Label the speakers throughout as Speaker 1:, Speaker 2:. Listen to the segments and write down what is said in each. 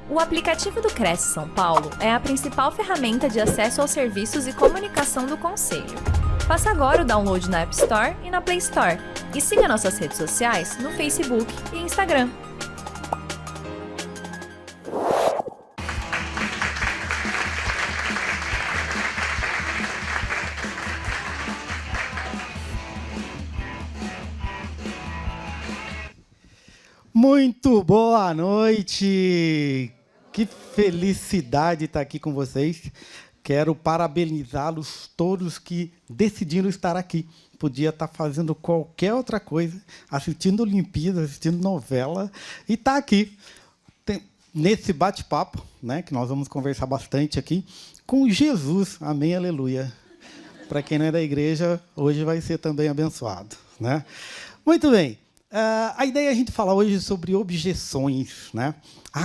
Speaker 1: O aplicativo do Cresce São Paulo é a principal ferramenta de acesso aos serviços e comunicação do Conselho. Faça agora o download na App Store e na Play Store. E siga nossas redes sociais no Facebook e Instagram.
Speaker 2: Muito boa noite! Que felicidade estar aqui com vocês. Quero parabenizá-los todos que decidiram estar aqui. Podia estar fazendo qualquer outra coisa, assistindo Olimpíadas, assistindo novela, e estar aqui nesse bate-papo, né, que nós vamos conversar bastante aqui, com Jesus. Amém, aleluia. Para quem não é da igreja, hoje vai ser também abençoado, né? Muito bem. A ideia é a gente falar hoje sobre objeções, né?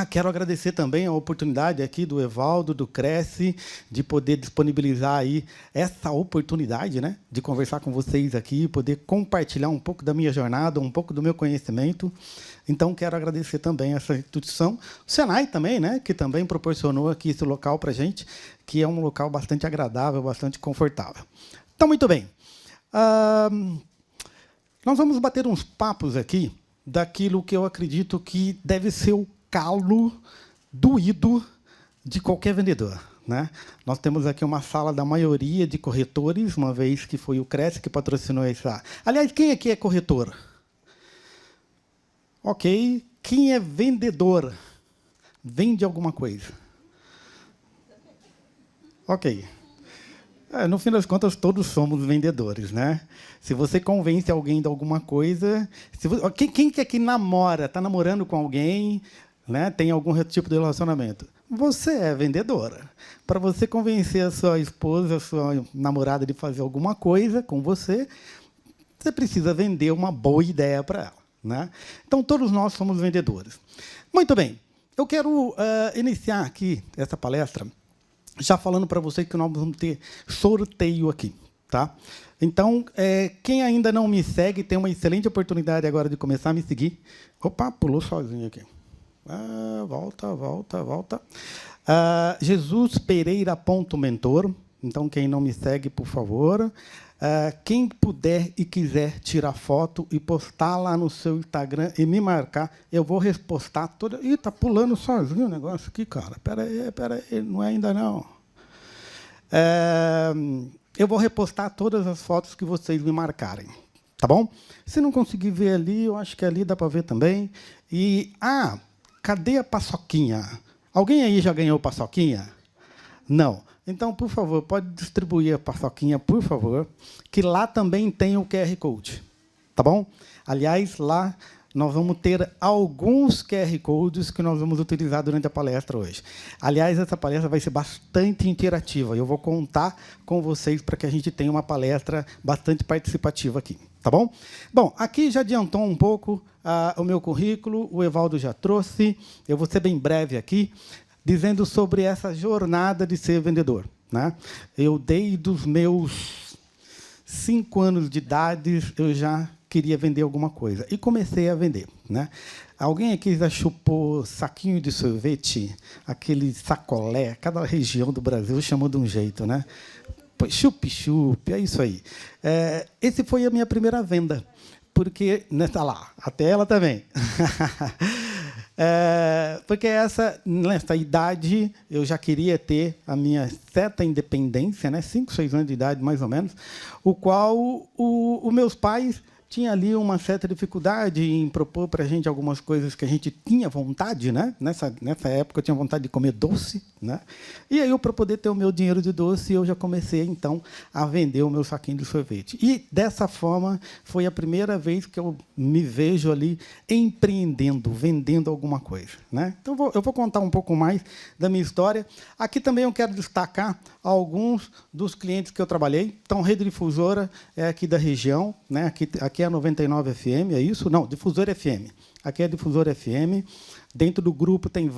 Speaker 2: Quero agradecer também a oportunidade aqui do Evaldo, do Cresce, de poder disponibilizar aí essa oportunidade, né, de conversar com vocês aqui, poder compartilhar um pouco da minha jornada, um pouco do meu conhecimento. Então, quero agradecer também essa instituição, o Senai também, né, que também proporcionou aqui esse local para a gente, que é um local bastante agradável, bastante confortável. Então, muito bem. Nós vamos bater uns papos aqui daquilo que eu acredito que deve ser o calo doído de qualquer vendedor, né? Nós temos aqui uma sala da maioria de corretores, uma vez que foi o Cresce que patrocinou essa. Aliás, quem aqui é corretor? Ok. Quem é vendedor? Vende alguma coisa? Ok. No fim das contas, todos somos vendedores, né? Se você convence alguém de alguma coisa... Quem que aqui namora, está namorando com alguém, né, tem algum tipo de relacionamento? Você é vendedora. Para você convencer a sua esposa, a sua namorada de fazer alguma coisa com você, você precisa vender uma boa ideia para ela, né? Então, todos nós somos vendedores. Muito bem. Eu quero iniciar aqui essa palestra já falando para vocês que nós vamos ter sorteio aqui, tá? Então, quem ainda não me segue, tem uma excelente oportunidade agora de começar a me seguir. Opa, pulou sozinho aqui. Volta. JesusPereira.mentor. Então, quem não me segue, por favor. Quem puder e quiser tirar foto e postar lá no seu Instagram e me marcar, eu vou repostar toda... Ih, tá pulando sozinho o negócio aqui, cara. Pera aí, não é ainda não. Eu vou repostar todas as fotos que vocês me marcarem, tá bom? Se não conseguir ver ali, eu acho que ali dá para ver também. E, cadê a paçoquinha? Alguém aí já ganhou paçoquinha? Não. Então, por favor, pode distribuir a paçoquinha, por favor, que lá também tem o QR Code, tá bom? Aliás, lá nós vamos ter alguns QR Codes que nós vamos utilizar durante a palestra hoje. Aliás, essa palestra vai ser bastante interativa. Eu vou contar com vocês para que a gente tenha uma palestra bastante participativa aqui, tá bom? Bom, aqui já adiantou um pouco o meu currículo, o Evaldo já trouxe. Eu vou ser bem breve aqui, dizendo sobre essa jornada de ser vendedor, né? Eu, desde os meus 5 anos de idade, eu já queria vender alguma coisa. E comecei a vender, né? Alguém aqui já chupou saquinho de sorvete, aquele sacolé? Cada região do Brasil chama de um jeito, né? Chup-chup, é isso aí. Esse foi a minha primeira venda, porque... Tá lá, até ela também. Porque nessa idade eu já queria ter a minha certa independência, né? 5, 6 anos de idade, mais ou menos, o qual os meus pais tinham ali uma certa dificuldade em propor para a gente algumas coisas que a gente tinha vontade, né? Nessa época eu tinha vontade de comer doce, né? E aí, para poder ter o meu dinheiro de doce, eu já comecei, então, a vender o meu saquinho de sorvete. E, dessa forma, foi a primeira vez que eu me vejo ali empreendendo, vendendo alguma coisa, né? Então, eu vou contar um pouco mais da minha história. Aqui também eu quero destacar alguns dos clientes que eu trabalhei. Então, Rede Difusora é aqui da região, né? Aqui é a 99 FM, é isso? Não, Difusora FM. Aqui é a Difusora FM. Dentro do grupo tem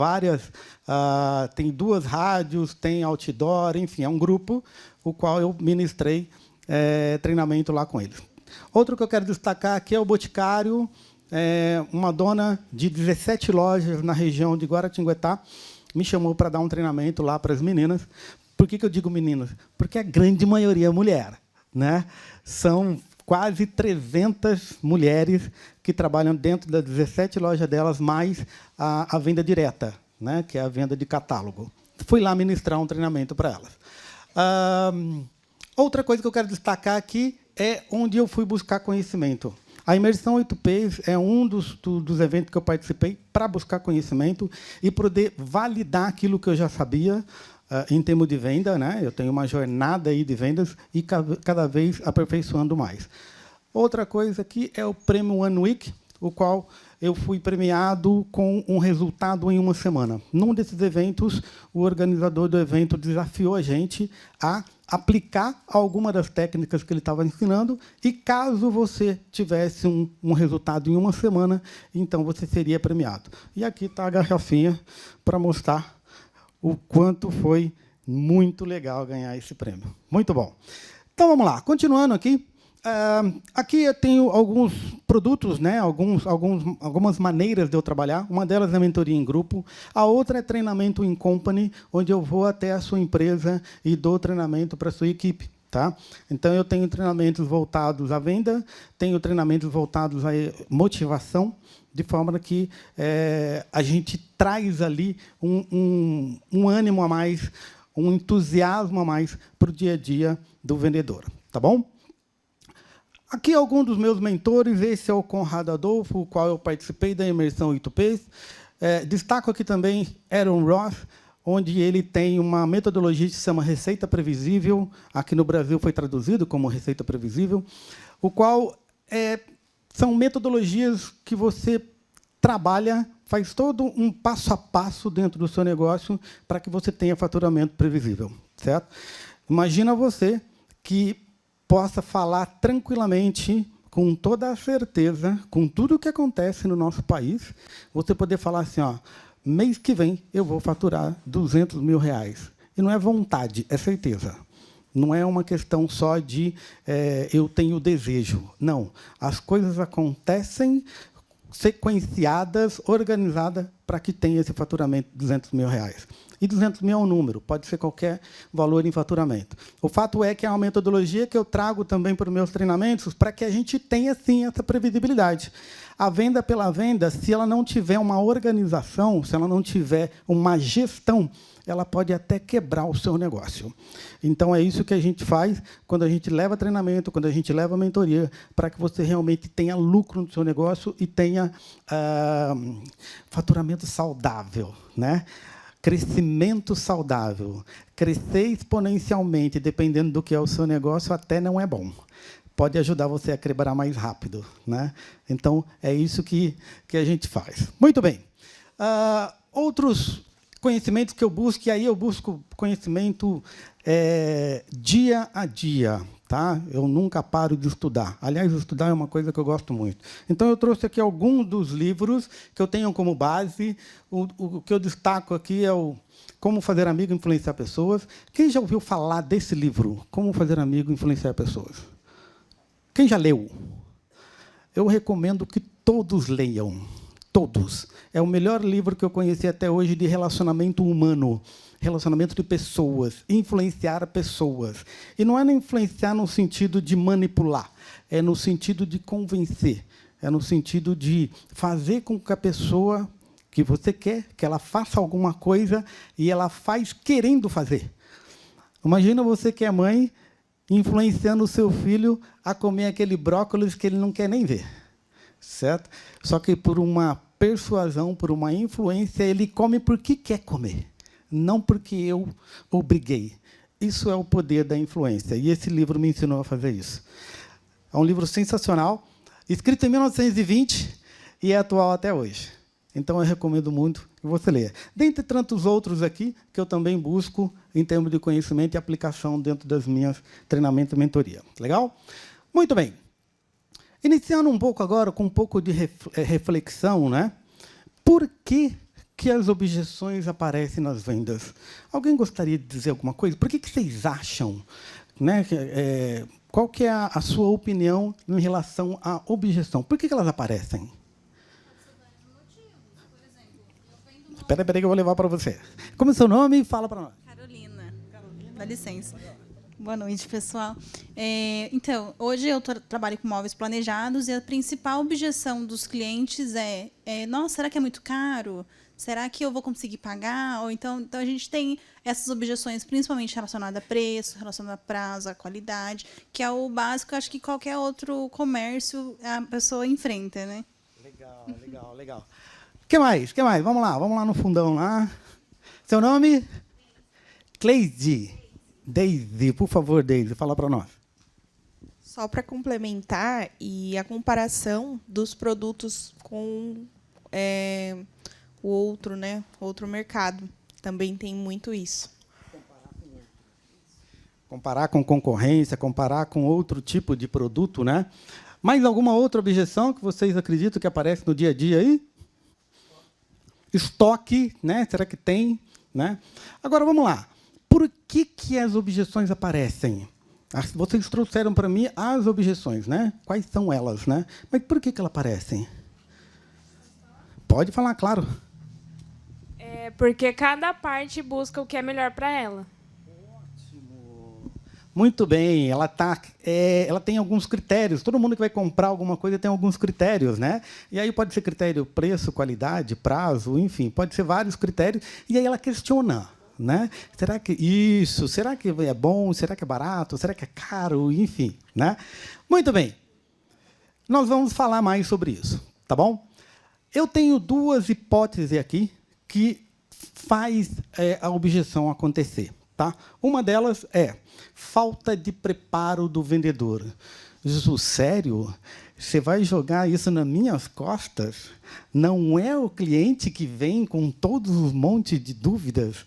Speaker 2: tem 2 rádios, tem outdoor, enfim, é um grupo o qual eu ministrei treinamento lá com eles. Outro que eu quero destacar aqui é o Boticário, uma dona de 17 lojas na região de Guaratinguetá me chamou para dar um treinamento lá para as meninas. Por que eu digo meninas? Porque a grande maioria é mulher, né? São quase 300 mulheres que trabalham dentro das 17 lojas delas, mais a venda direta, né? Que é a venda de catálogo. Fui lá ministrar um treinamento para elas. Outra coisa que eu quero destacar aqui é onde eu fui buscar conhecimento. A Imersão 8Ps é um dos eventos que eu participei para buscar conhecimento e poder validar aquilo que eu já sabia em termos de venda, né? Eu tenho uma jornada aí de vendas e cada vez aperfeiçoando mais. Outra coisa aqui é o Prêmio One Week, o qual eu fui premiado com um resultado em uma semana. Num desses eventos, o organizador do evento desafiou a gente a aplicar alguma das técnicas que ele estava ensinando e, caso você tivesse um resultado em uma semana, então você seria premiado. E aqui está a garrafinha para mostrar o quanto foi muito legal ganhar esse prêmio. Muito bom. Então, vamos lá. Continuando aqui. Aqui eu tenho alguns produtos, né? Algumas maneiras de eu trabalhar. Uma delas é mentoria em grupo. A outra é treinamento in company, onde eu vou até a sua empresa e dou treinamento para a sua equipe. Tá? Então, eu tenho treinamentos voltados à venda, tenho treinamentos voltados à motivação, de forma que a gente traz ali um ânimo a mais, um entusiasmo a mais para o dia a dia do vendedor. Tá bom? Aqui alguns dos meus mentores, esse é o Conrado Adolfo, o qual eu participei da Imersão 8Ps. Destaco aqui também Aaron Roth, onde ele tem uma metodologia que se chama Receita Previsível, aqui no Brasil foi traduzido como Receita Previsível, o qual são metodologias que você trabalha, faz todo um passo a passo dentro do seu negócio para que você tenha faturamento previsível, certo? Imagina você que possa falar tranquilamente, com toda a certeza, com tudo o que acontece no nosso país, você poder falar assim, ó, mês que vem eu vou faturar R$200 mil. E não é vontade, é certeza. Não é uma questão só de eu tenho desejo. Não. As coisas acontecem sequenciadas, organizadas, para que tenha esse faturamento de R$200 mil. E 200 mil é um número, pode ser qualquer valor em faturamento. O fato é que é uma metodologia que eu trago também para os meus treinamentos para que a gente tenha, sim, essa previsibilidade. A venda pela venda, se ela não tiver uma organização, se ela não tiver uma gestão, ela pode até quebrar o seu negócio. Então, é isso que a gente faz quando a gente leva treinamento, quando a gente leva mentoria, para que você realmente tenha lucro no seu negócio e tenha faturamento saudável, né? Crescimento saudável. Crescer exponencialmente, dependendo do que é o seu negócio, até não é bom. Pode ajudar você a quebrar mais rápido, né? Então, é isso que a gente faz. Muito bem. Outros conhecimentos que eu busco, e aí eu busco conhecimento dia a dia. Tá? Eu nunca paro de estudar. Aliás, estudar é uma coisa que eu gosto muito. Então, eu trouxe aqui alguns dos livros que eu tenho como base. O que eu destaco aqui é o Como Fazer Amigo e Influenciar Pessoas. Quem já ouviu falar desse livro? Como Fazer Amigo e Influenciar Pessoas? Quem já leu? Eu recomendo que todos leiam. Todos. É o melhor livro que eu conheci até hoje de relacionamento humano. Relacionamento de pessoas, influenciar pessoas. E não é influenciar no sentido de manipular, é no sentido de convencer, é no sentido de fazer com que a pessoa que você quer, que ela faça alguma coisa e ela faz querendo fazer. Imagina você que é mãe, influenciando o seu filho a comer aquele brócolis que ele não quer nem ver, certo? Só que por uma persuasão, por uma influência, ele come porque quer comer. Não porque eu obriguei. Isso é o poder da influência. E esse livro me ensinou a fazer isso. É um livro sensacional, escrito em 1920 e é atual até hoje. Então, eu recomendo muito que você leia. Dentre tantos outros aqui, que eu também busco em termos de conhecimento e aplicação dentro das minhas treinamentos e mentoria. Legal? Muito bem. Iniciando um pouco agora com um pouco de reflexão, né? Por que as objeções aparecem nas vendas? Alguém gostaria de dizer alguma coisa? Por que vocês acham? Né? Qual que é a sua opinião em relação à objeção? Por que elas aparecem? Espera aí que eu vou levar para você. Como é o seu nome? Fala para nós.
Speaker 3: Carolina. Dá licença. Boa noite, pessoal. Então, hoje eu trabalho com móveis planejados e a principal objeção dos clientes nossa, será que é muito caro? Será que eu vou conseguir pagar? Ou então a gente tem essas objeções, principalmente relacionadas a preço, relacionadas a prazo, a qualidade, que é o básico, acho que qualquer outro comércio a pessoa enfrenta, né?
Speaker 2: Legal. O que mais? Vamos lá no fundão lá. Seu nome? Cleide. Daisy, por favor, Daisy, fala para nós.
Speaker 4: Só para complementar, e a comparação dos produtos com o outro, né, outro mercado. Também tem muito isso.
Speaker 2: Comparar com concorrência, comparar com outro tipo de produto, né? Mais alguma outra objeção que vocês acreditam que aparece no dia a dia aí? Estoque, né? Será que tem? Né? Agora, vamos lá. Por que as objeções aparecem? Vocês trouxeram para mim as objeções, né? Quais são elas, né? Mas por que elas aparecem? Pode falar, claro.
Speaker 5: Porque cada parte busca o que é melhor para ela.
Speaker 2: Ótimo. Muito bem. Ela tem alguns critérios. Todo mundo que vai comprar alguma coisa tem alguns critérios, né? E aí pode ser critério preço, qualidade, prazo, enfim, pode ser vários critérios. E aí ela questiona. Né? Será que é bom? Será que é barato? Será que é caro? Enfim, né? Muito bem. Nós vamos falar mais sobre isso, tá bom? Eu tenho duas hipóteses aqui que faz a objeção acontecer, tá? Uma delas é falta de preparo do vendedor. Jesus, sério? Você vai jogar isso nas minhas costas? Não é o cliente que vem com todos os montes de dúvidas?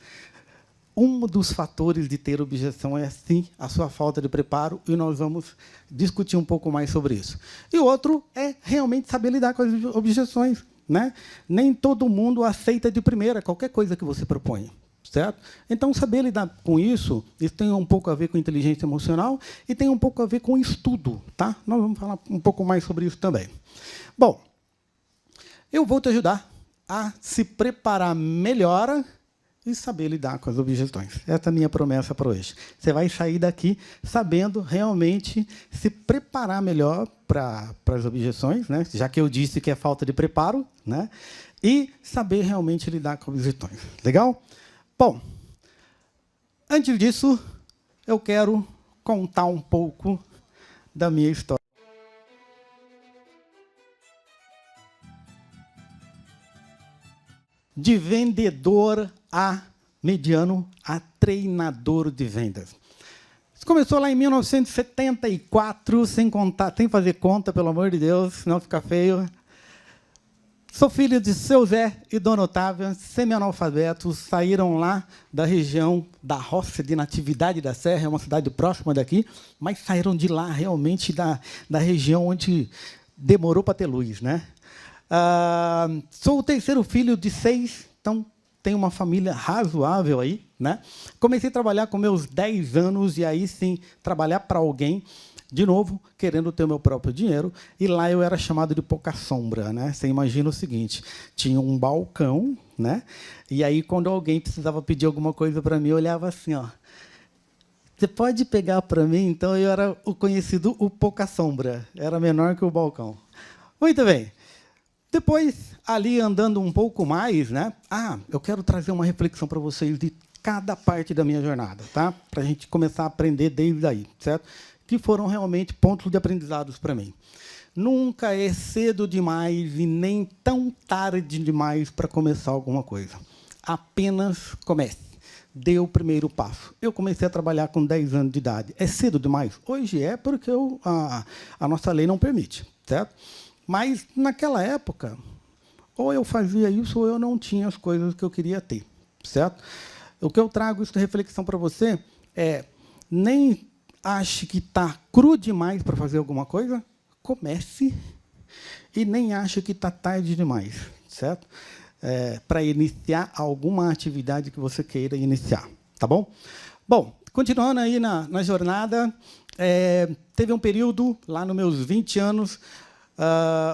Speaker 2: Um dos fatores de ter objeção é, sim, a sua falta de preparo, e nós vamos discutir um pouco mais sobre isso. E o outro é realmente saber lidar com as objeções, né? Nem todo mundo aceita de primeira qualquer coisa que você propõe, certo? Então, saber lidar com isso tem um pouco a ver com inteligência emocional e tem um pouco a ver com estudo, tá? Nós vamos falar um pouco mais sobre isso também. Bom, eu vou te ajudar a se preparar melhor e saber lidar com as objeções. Essa é a minha promessa para hoje. Você vai sair daqui sabendo realmente se preparar melhor para as objeções, né? Já que eu disse que é falta de preparo, né? E saber realmente lidar com as objeções. Legal? Bom, antes disso, eu quero contar um pouco da minha história. De vendedor a mediano a treinador de vendas. Isso começou lá em 1974, sem fazer conta, pelo amor de Deus, senão fica feio. Sou filho de seu Zé e Dona Otávia, semi-analfabetos, saíram lá da região da Roça de Natividade da Serra, é uma cidade próxima daqui, mas saíram de lá, realmente, da região onde demorou para ter luz, né? Sou o terceiro filho de 6, então tenho uma família razoável aí, né? Comecei a trabalhar com meus 10 anos, e aí sim, trabalhar para alguém, de novo, querendo ter o meu próprio dinheiro, e lá eu era chamado de pouca sombra, né? Você imagina o seguinte, tinha um balcão, né? E aí, quando alguém precisava pedir alguma coisa para mim, eu olhava assim, ó, você pode pegar para mim? Então, eu era o conhecido o pouca sombra, era menor que o balcão. Muito bem. Depois, ali andando um pouco mais, né? Eu quero trazer uma reflexão para vocês de cada parte da minha jornada, tá? Para a gente começar a aprender desde aí, certo? Que foram realmente pontos de aprendizados para mim. Nunca é cedo demais e nem tão tarde demais para começar alguma coisa. Apenas comece. Dê o primeiro passo. Eu comecei a trabalhar com 10 anos de idade. É cedo demais? Hoje é, porque a nossa lei não permite, certo? Mas, naquela época, ou eu fazia isso ou eu não tinha as coisas que eu queria ter, certo? O que eu trago isso de reflexão para você é, nem ache que está cru demais para fazer alguma coisa, comece, e nem ache que está tarde demais, certo? Para iniciar alguma atividade que você queira iniciar, tá bom? Bom, continuando aí na jornada, teve um período, lá nos meus 20 anos,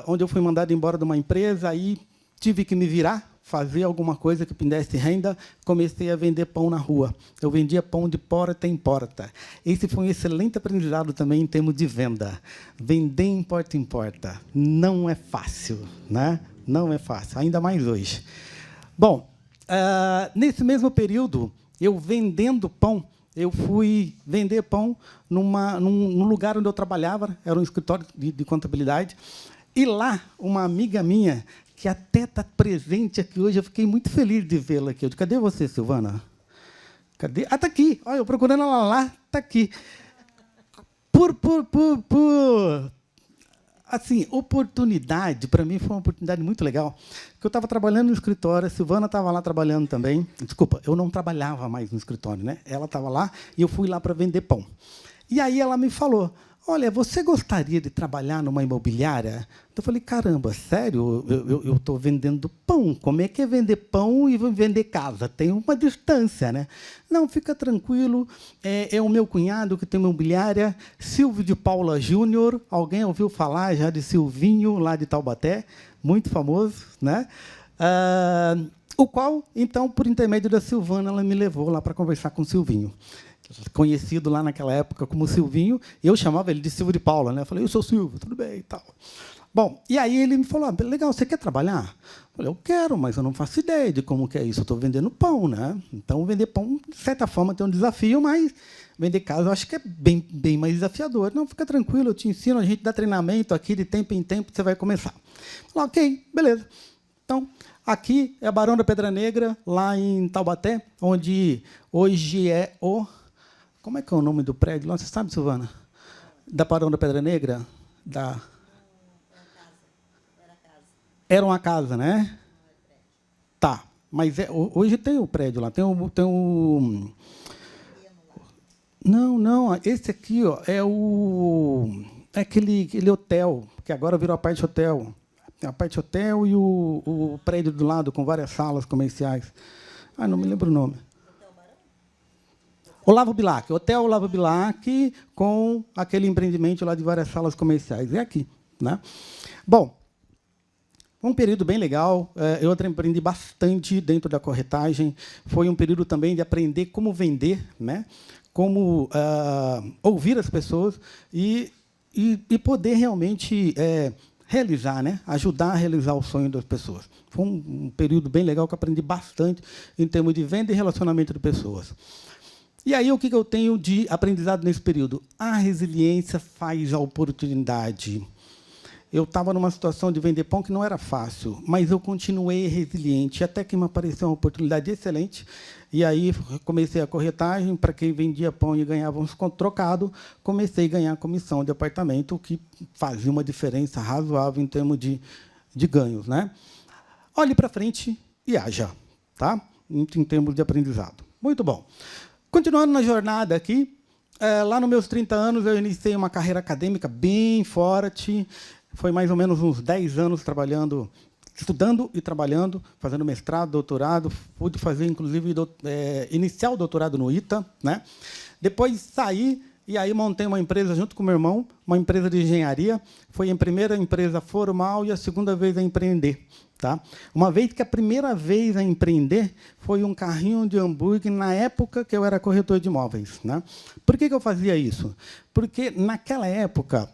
Speaker 2: onde eu fui mandado embora de uma empresa, aí tive que me virar, fazer alguma coisa que me desse renda, comecei a vender pão na rua. Eu vendia pão de porta em porta. Esse foi um excelente aprendizado também em termos de venda. Vender em porta não é fácil, né? Não é fácil, ainda mais hoje. Bom, nesse mesmo período, eu vendendo pão, eu fui vender pão num lugar onde eu trabalhava, era um escritório de contabilidade, e lá, uma amiga minha, que até está presente aqui hoje, eu fiquei muito feliz de vê-la aqui. Eu disse, cadê você, Silvana? Cadê? Ah, está aqui. Olha, eu procurando ela lá, está aqui. Assim, oportunidade, para mim, foi uma oportunidade muito legal, porque eu estava trabalhando no escritório, a Silvana estava lá trabalhando também. Desculpa, eu não trabalhava mais no escritório, né? Ela estava lá e eu fui lá para vender pão. E aí ela me falou, olha, você gostaria de trabalhar numa imobiliária? Eu falei, caramba, sério? Eu estou vendendo pão. Como é que é vender pão e vender casa? Tem uma distância, né? Não, fica tranquilo. É o meu cunhado que tem uma imobiliária, Silvio de Paula Júnior. Alguém ouviu falar já de Silvinho, lá de Taubaté? Muito famoso, né? O qual, então, por intermédio da Silvana, ela me levou lá para conversar com o Silvinho. Conhecido lá naquela época como Silvinho, eu chamava ele de Silvio de Paula, né? Eu falei, eu sou Silvio, tudo bem e tal. Bom, e aí ele me falou, legal, você quer trabalhar? Eu falei, eu quero, mas eu não faço ideia de como que é isso, eu estou vendendo pão, né? Então, vender pão, de certa forma, tem um desafio, mas vender casa eu acho que é bem mais desafiador. Não, fica tranquilo, eu te ensino, a gente dá treinamento aqui, de tempo em tempo, você vai começar. Eu falei, ok, beleza. Então, aqui é a Barão da Pedra Negra, lá em Taubaté, onde hoje é o... Como é que é o nome do prédio lá? Você sabe, Silvana? Da Barão da Pedra Negra? Era uma casa, né? Tá. Mas hoje tem o prédio lá. Tem o... Não. Esse aqui ó, é aquele hotel, que agora virou a parte hotel. Tem a parte hotel e o prédio do lado, com várias salas comerciais. Ah, não me lembro o nome. Olavo Bilac, Hotel Olavo Bilac, com aquele empreendimento lá de várias salas comerciais. É aqui, né? Bom, um período bem legal. Eu aprendi bastante dentro da corretagem. Foi um período também de aprender como vender, né? Como ouvir as pessoas e poder realmente realizar, né? Ajudar a realizar o sonho das pessoas. Foi um período bem legal que eu aprendi bastante em termos de venda e relacionamento de pessoas. E aí, o que eu tenho de aprendizado nesse período? A resiliência faz a oportunidade. Eu estava numa situação de vender pão que não era fácil, mas eu continuei resiliente, até que me apareceu uma oportunidade excelente. E aí, comecei a corretagem, para quem vendia pão e ganhava uns trocados, comecei a ganhar comissão de apartamento, o que fazia uma diferença razoável em termos de ganhos, né? Olhe para frente e haja, tá? Em termos de aprendizado. Muito bom. Continuando na jornada aqui, lá nos meus 30 anos, eu iniciei uma carreira acadêmica bem forte. Foi mais ou menos uns 10 anos trabalhando, estudando e trabalhando, fazendo mestrado, doutorado. Pude fazer, inclusive, iniciar o doutorado no ITA, né? Depois saí e aí montei uma empresa junto com o meu irmão, uma empresa de engenharia. Foi a primeira empresa formal e a segunda vez a empreender. Tá? Uma vez que a primeira vez a empreender foi um carrinho de hambúrguer na época que eu era corretor de imóveis. Né? Por que eu fazia isso? Porque, naquela época,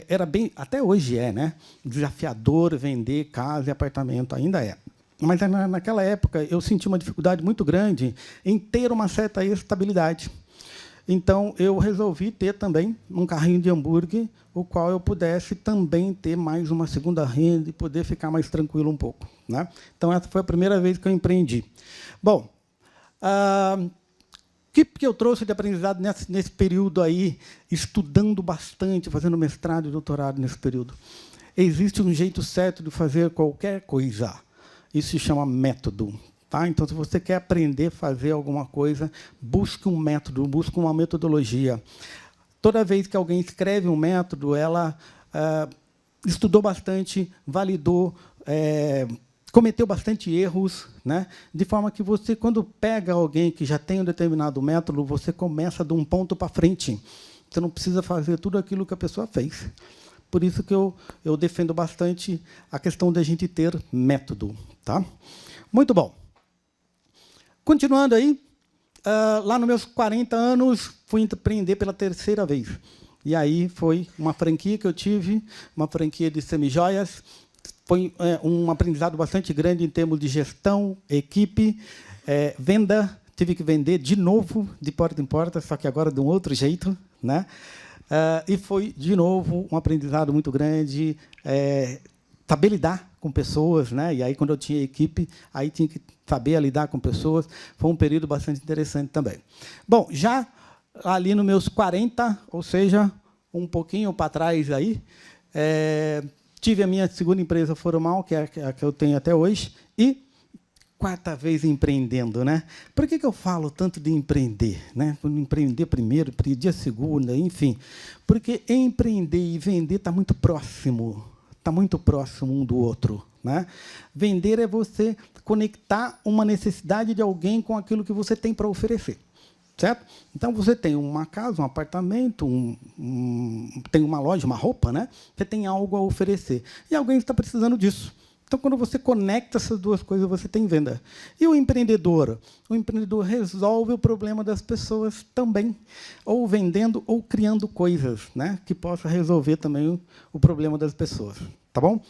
Speaker 2: era bem, até hoje né? Desafiador vender casa e apartamento, ainda é. Mas, naquela época, eu senti uma dificuldade muito grande em ter uma certa estabilidade. Então, eu resolvi ter também um carrinho de hambúrguer, o qual eu pudesse também ter mais uma segunda renda e poder ficar mais tranquilo um pouco. Né? Então, essa foi a primeira vez que eu empreendi. Bom, o que eu trouxe de aprendizado nesse período aí, estudando bastante, fazendo mestrado e doutorado nesse período? Existe um jeito certo de fazer qualquer coisa. Isso se chama método. Tá? Então, se você quer aprender a fazer alguma coisa, busque um método, busque uma metodologia. Toda vez que alguém escreve um método, ela estudou bastante, validou, cometeu bastante erros, né? De forma que você, quando pega alguém que já tem um determinado método, você começa de um ponto para frente. Você não precisa fazer tudo aquilo que a pessoa fez. Por isso que eu defendo bastante a questão da gente ter método. Tá? Muito bom. Continuando aí, lá nos meus 40 anos, fui empreender pela terceira vez. E aí foi uma franquia que eu tive, uma franquia de semijoias. Foi um aprendizado bastante grande em termos de gestão, equipe, venda. Tive que vender de novo, de porta em porta, só que agora de um outro jeito, né? E foi, de novo, um aprendizado muito grande, saber lidar com pessoas, né? E aí, quando eu tinha equipe, aí tinha que saber lidar com pessoas. Foi um período bastante interessante também. Bom, já ali nos meus 40, ou seja, um pouquinho para trás aí, tive a minha segunda empresa formal, que é a que eu tenho até hoje, e quarta vez empreendendo, né? Por que eu falo tanto de empreender, né? Empreender primeiro, empreender a segunda, enfim. Porque empreender e vender está muito próximo um do outro, né? Vender é você conectar uma necessidade de alguém com aquilo que você tem para oferecer, certo? Então você tem uma casa, um apartamento, tem uma loja, uma roupa, né? Você tem algo a oferecer e alguém está precisando disso. Então, quando você conecta essas duas coisas, você tem venda. E o empreendedor resolve o problema das pessoas também, ou vendendo ou criando coisas, né, que possa resolver também o problema das pessoas. Tá bom?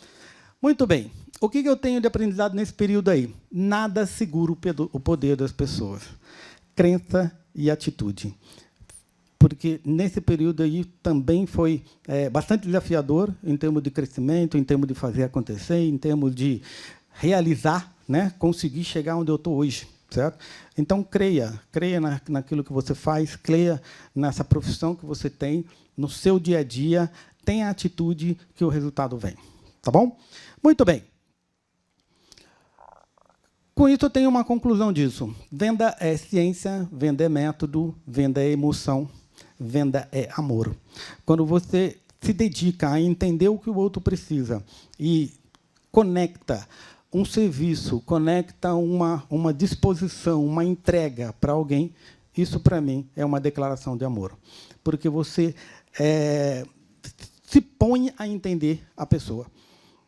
Speaker 2: Muito bem. O que eu tenho de aprendizado nesse período aí? Nada segura o poder das pessoas. Crença e atitude. Porque nesse período aí também foi bastante desafiador em termos de crescimento, em termos de fazer acontecer, em termos de realizar, né, conseguir chegar onde eu estou hoje, certo? Então creia naquilo que você faz, creia nessa profissão que você tem, no seu dia a dia, tenha atitude que o resultado vem, tá bom? Muito bem. Com isso eu tenho uma conclusão disso. Venda é ciência, venda é método, venda é emoção. Venda é amor. Quando você se dedica a entender o que o outro precisa e conecta um serviço, conecta uma disposição, uma entrega para alguém, isso, para mim, é uma declaração de amor. Porque você se põe a entender a pessoa.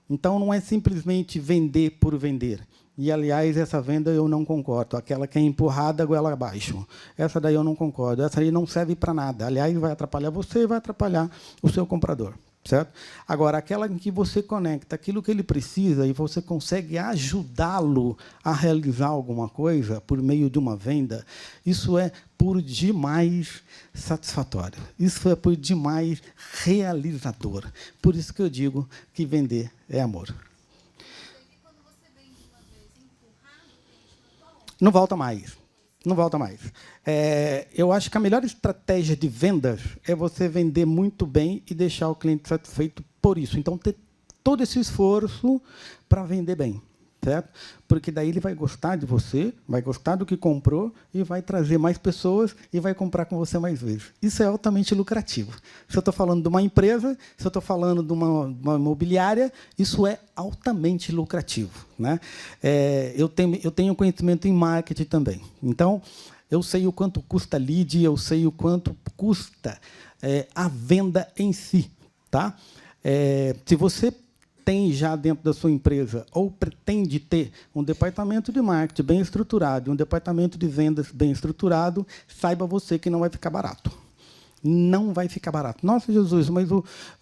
Speaker 2: Então, não é simplesmente vender por vender. E, aliás, essa venda eu não concordo. Aquela que é empurrada goela abaixo. Essa daí eu não concordo. Essa aí não serve para nada. Aliás, vai atrapalhar você e vai atrapalhar o seu comprador. Certo? Agora, aquela em que você conecta aquilo que ele precisa e você consegue ajudá-lo a realizar alguma coisa por meio de uma venda, isso é por demais satisfatório. Isso é por demais realizador. Por isso que eu digo que vender é amor. Não volta mais. Não volta mais. Eu acho que a melhor estratégia de vendas é você vender muito bem e deixar o cliente satisfeito por isso. Então, ter todo esse esforço para vender bem, certo? Porque daí ele vai gostar de você, vai gostar do que comprou e vai trazer mais pessoas e vai comprar com você mais vezes. Isso é altamente lucrativo. Se eu estou falando de uma empresa, se eu estou falando de uma imobiliária, isso é altamente lucrativo, né? Eu tenho conhecimento em marketing também. Então, eu sei o quanto custa lead, eu sei o quanto custa a venda em si. Tá? Se você tem já dentro da sua empresa ou pretende ter um departamento de marketing bem estruturado, um departamento de vendas bem estruturado, saiba você que não vai ficar barato. Não vai ficar barato. Nossa, Jesus, mas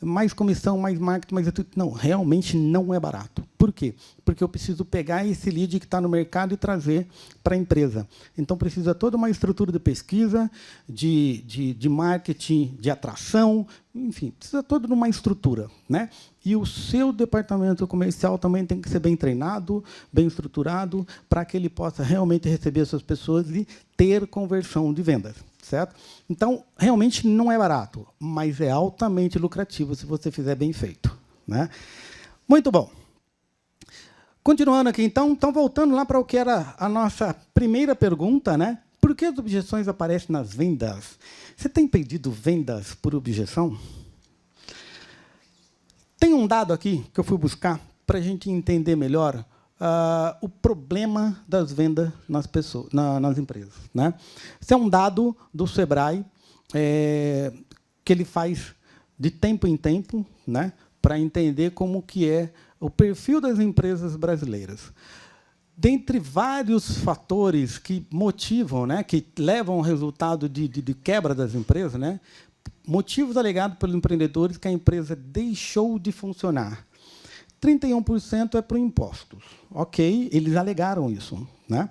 Speaker 2: mais comissão, mais marketing, mais... Não, realmente não é barato. Por quê? Porque eu preciso pegar esse lead que está no mercado e trazer para a empresa. Então, precisa toda uma estrutura de pesquisa, de marketing, de atração, enfim, precisa toda uma estrutura, né? E o seu departamento comercial também tem que ser bem treinado, bem estruturado, para que ele possa realmente receber essas pessoas e ter conversão de vendas. Certo? Então, realmente não é barato, mas é altamente lucrativo se você fizer bem feito, né? Muito bom. Continuando aqui, então voltando lá para o que era a nossa primeira pergunta, né? Por que as objeções aparecem nas vendas? Você tem pedido vendas por objeção? Tem um dado aqui que eu fui buscar para a gente entender melhor o problema das vendas nas pessoas, nas empresas, né? Esse é um dado do Sebrae que ele faz de tempo em tempo, né, para entender como que é o perfil das empresas brasileiras. Dentre vários fatores que motivam, né, que levam ao resultado de quebra das empresas, né, motivos alegados pelos empreendedores que a empresa deixou de funcionar. 31% é por impostos. Ok, eles alegaram isso, né?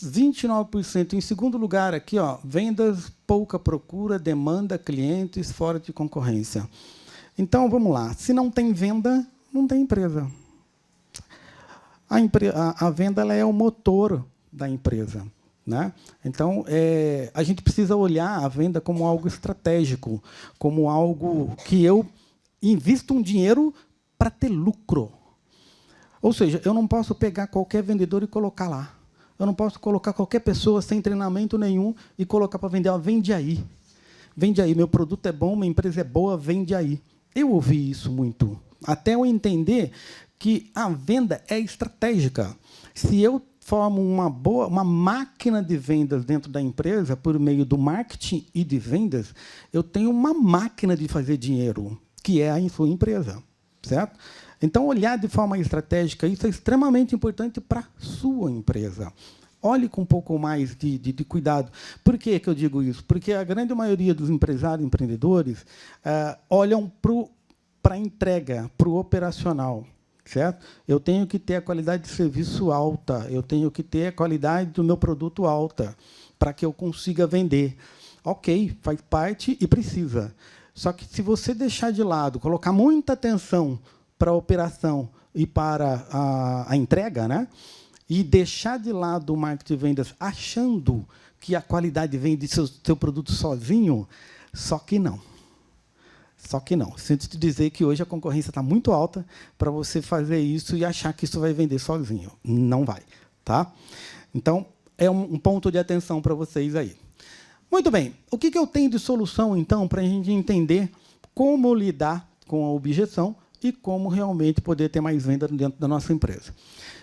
Speaker 2: 29%. Em segundo lugar, aqui, ó, vendas, pouca procura, demanda, clientes, fora de concorrência. Então, vamos lá. Se não tem venda, não tem empresa. A venda ela é o motor da empresa, né? Então, a gente precisa olhar a venda como algo estratégico, como algo que eu invisto um dinheiro para ter lucro. Ou seja, eu não posso pegar qualquer vendedor e colocar lá. Eu não posso colocar qualquer pessoa sem treinamento nenhum e colocar para vender. Vende aí. Vende aí. Meu produto é bom, minha empresa é boa, vende aí. Eu ouvi isso muito. Até eu entender que a venda é estratégica. Se eu formo uma máquina de vendas dentro da empresa, por meio do marketing e de vendas, eu tenho uma máquina de fazer dinheiro, que é a sua empresa. Certo? Então, olhar de forma estratégica, isso é extremamente importante para a sua empresa. Olhe com um pouco mais de cuidado. Por que eu digo isso? Porque a grande maioria dos empresários e empreendedores olham para a entrega, para o operacional. Certo? Eu tenho que ter a qualidade de serviço alta, eu tenho que ter a qualidade do meu produto alta, para que eu consiga vender. Ok, faz parte e precisa. Só que, se você deixar de lado, colocar muita atenção para a operação e para a entrega, né, e deixar de lado o marketing de vendas achando que a qualidade vem de seu produto sozinho, só que não. Só que não. Sinto te dizer que hoje a concorrência está muito alta para você fazer isso e achar que isso vai vender sozinho. Não vai. Tá? Então, é um ponto de atenção para vocês aí. Muito bem. O que eu tenho de solução, então, para a gente entender como lidar com a objeção e como realmente poder ter mais venda dentro da nossa empresa?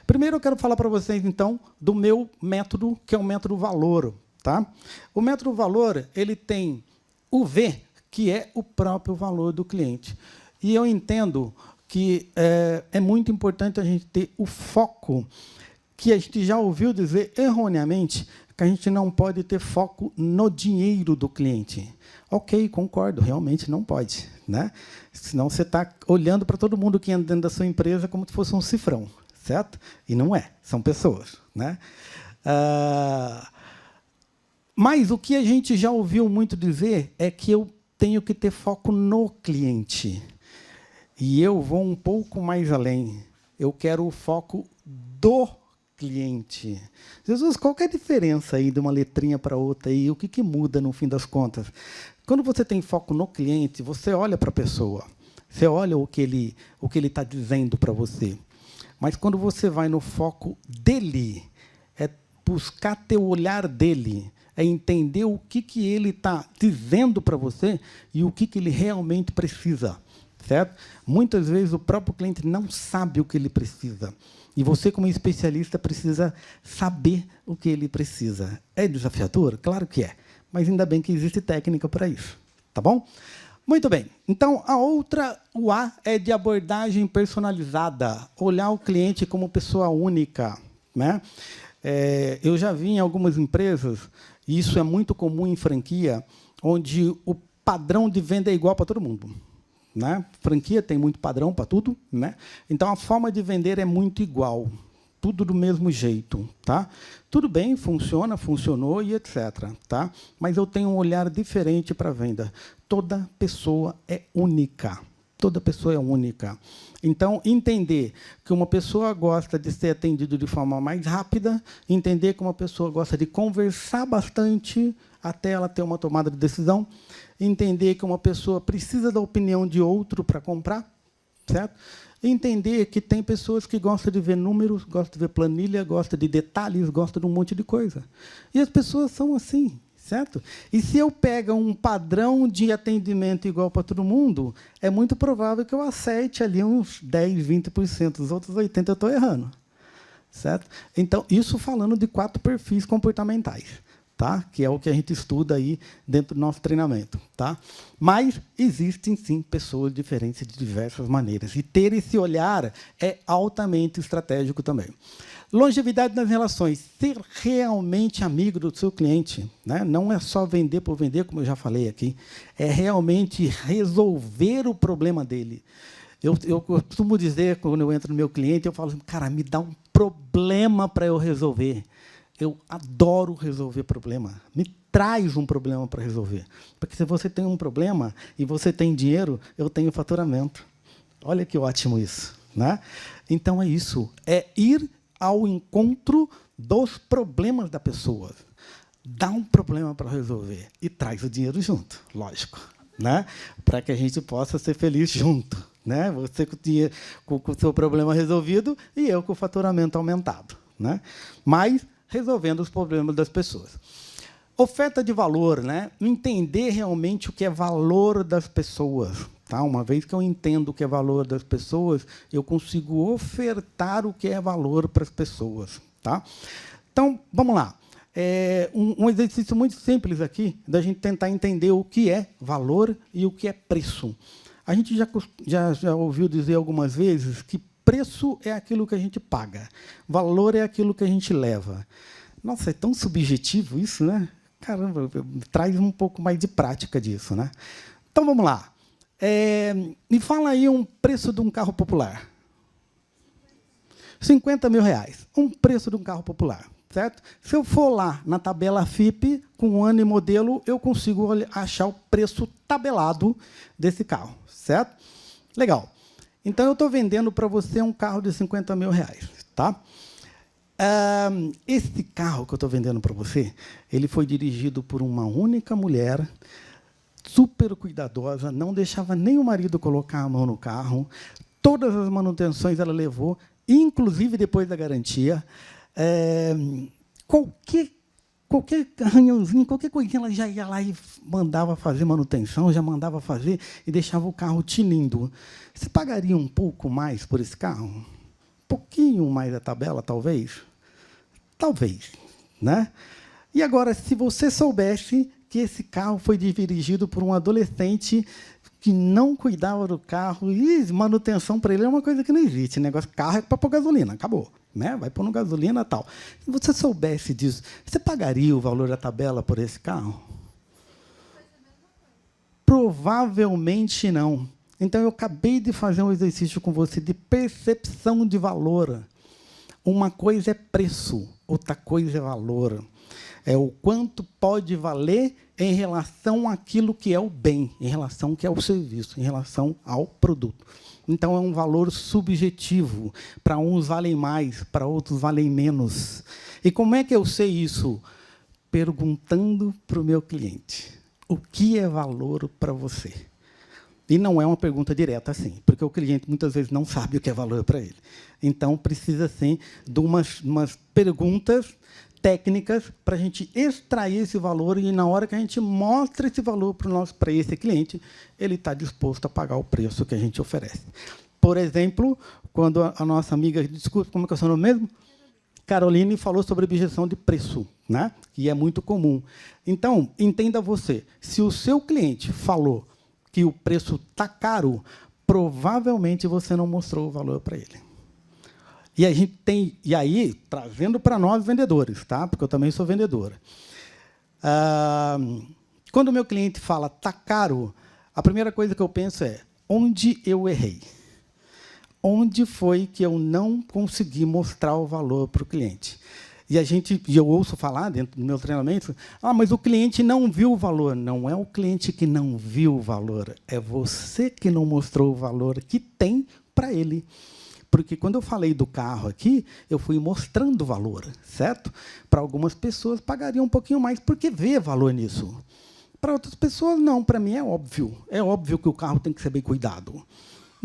Speaker 2: Primeiro, eu quero falar para vocês, então, do meu método, que é o método valor. Tá? O método valor ele tem o V, que é o próprio valor do cliente. E eu entendo que é muito importante a gente ter o foco, que a gente já ouviu dizer erroneamente, que a gente não pode ter foco no dinheiro do cliente. Ok, concordo, realmente não pode, né? Senão você está olhando para todo mundo que anda dentro da sua empresa como se fosse um cifrão, certo? E não é, são pessoas, né? Mas o que a gente já ouviu muito dizer é que eu tenho que ter foco no cliente. E eu vou um pouco mais além. Eu quero o foco do cliente. Jesus, qual que é a diferença aí de uma letrinha para outra? E o que muda no fim das contas? Quando você tem foco no cliente, você olha para a pessoa. Você olha o que ele está dizendo para você. Mas quando você vai no foco dele, é buscar ter o olhar dele, é entender o que ele está dizendo para você e o que ele realmente precisa. Certo? Muitas vezes o próprio cliente não sabe o que ele precisa. E você, como especialista, precisa saber o que ele precisa. É desafiador? Claro que é. Mas ainda bem que existe técnica para isso. Tá bom? Muito bem. Então, o A é de abordagem personalizada. Olhar o cliente como pessoa única. Né? Eu já vi em algumas empresas, e isso é muito comum em franquia, onde o padrão de venda é igual para todo mundo. Né? Franquia tem muito padrão para tudo, né? Então a forma de vender é muito igual, tudo do mesmo jeito, tá? Tudo bem, funciona, funcionou e etc, tá? Mas eu tenho um olhar diferente para a venda. Toda pessoa é única. Toda pessoa é única. Então, entender que uma pessoa gosta de ser atendida de forma mais rápida, entender que uma pessoa gosta de conversar bastante até ela ter uma tomada de decisão, entender que uma pessoa precisa da opinião de outro para comprar, certo? Entender que tem pessoas que gostam de ver números, gostam de ver planilha, gostam de detalhes, gostam de um monte de coisa. E as pessoas são assim, certo? E se eu pego um padrão de atendimento igual para todo mundo, é muito provável que eu acerte ali uns 10%, 20%. Os outros 80% eu estou errando. Certo? Então, isso falando de 4 perfis comportamentais. tá? Que é o que a gente estuda aí dentro do nosso treinamento. Tá? Mas existem, sim, pessoas diferentes de diversas maneiras. E ter esse olhar é altamente estratégico também. Longevidade nas relações. Ser realmente amigo do seu cliente. Né? Não é só vender por vender, como eu já falei aqui. É realmente resolver o problema dele. Eu costumo dizer, quando eu entro no meu cliente, eu falo assim, cara, me dá um problema para eu resolver. Eu adoro resolver problema. Me traz um problema para resolver. Porque se você tem um problema e você tem dinheiro, eu tenho faturamento. Olha que ótimo isso. Né? Então, é isso. É ir ao encontro dos problemas da pessoa. Dá um problema para resolver e traz o dinheiro junto, lógico. Né? Para que a gente possa ser feliz junto. Né? Você com o seu problema resolvido e eu com o faturamento aumentado. Né? Mas resolvendo os problemas das pessoas. Oferta de valor, né? Entender realmente o que é valor das pessoas. Tá? Uma vez que eu entendo o que é valor das pessoas, eu consigo ofertar o que é valor para as pessoas. Tá? Então, vamos lá. Um exercício muito simples aqui, da gente tentar entender o que é valor e o que é preço. A gente já ouviu dizer algumas vezes que preço é aquilo que a gente paga, valor é aquilo que a gente leva. Nossa, é tão subjetivo isso, né? Caramba, traz um pouco mais de prática disso, né? Então, vamos lá. Me fala aí um preço de um carro popular. 50 mil reais. Um preço de um carro popular. Certo? Se eu for lá na tabela FIPE, com ano e modelo, eu consigo achar o preço tabelado desse carro. Certo? Legal. Então, eu estou vendendo para você um carro de 50 mil reais. Tá? Esse carro que eu estou vendendo para você, ele foi dirigido por uma única mulher, super cuidadosa, não deixava nem o marido colocar a mão no carro, todas as manutenções ela levou, inclusive depois da garantia. Qualquer arranhãozinho, qualquer coisinha, ela já ia lá e mandava fazer manutenção, já mandava fazer e deixava o carro tinindo. Você pagaria um pouco mais por esse carro? Um pouquinho mais da tabela, talvez? Talvez. Né? E agora, se você soubesse que esse carro foi dirigido por um adolescente que não cuidava do carro, e manutenção para ele é uma coisa que não existe. Negócio carro é para pôr gasolina, acabou. Né? Vai pôr no gasolina e tal. Se você soubesse disso, você pagaria o valor da tabela por esse carro? Provavelmente não. Então, eu acabei de fazer um exercício com você de percepção de valor. Uma coisa é preço, outra coisa é valor. É o quanto pode valer em relação àquilo que é o bem, em relação ao que é o serviço, em relação ao produto. Então, é um valor subjetivo. Para uns valem mais, para outros valem menos. E como é que eu sei isso? Perguntando para o meu cliente. O que é valor para você? E não é uma pergunta direta assim, porque o cliente muitas vezes não sabe o que é valor para ele. Então, precisa, sim, de umas perguntas técnicas para a gente extrair esse valor e, na hora que a gente mostra esse valor para esse cliente, ele está disposto a pagar o preço que a gente oferece. Por exemplo, quando a nossa amiga, desculpa, como é que é o seu nome mesmo? Caroline falou sobre objeção de preço, né? Que é muito comum. Então, entenda você, se o seu cliente falou que o preço está caro, provavelmente você não mostrou o valor para ele. E a gente tem, e aí, trazendo para nós vendedores, tá? Porque eu também sou vendedora. Quando o meu cliente fala está caro, a primeira coisa que eu penso é onde eu errei. Onde foi que eu não consegui mostrar o valor para o cliente? E eu ouço falar dentro do meu treinamento, mas o cliente não viu o valor. Não é o cliente que não viu o valor, é você que não mostrou o valor que tem para ele. Porque quando eu falei do carro aqui, eu fui mostrando o valor, certo? Para algumas pessoas pagariam um pouquinho mais porque vê valor nisso. Para outras pessoas, não. Para mim é óbvio. É óbvio que o carro tem que ser bem cuidado.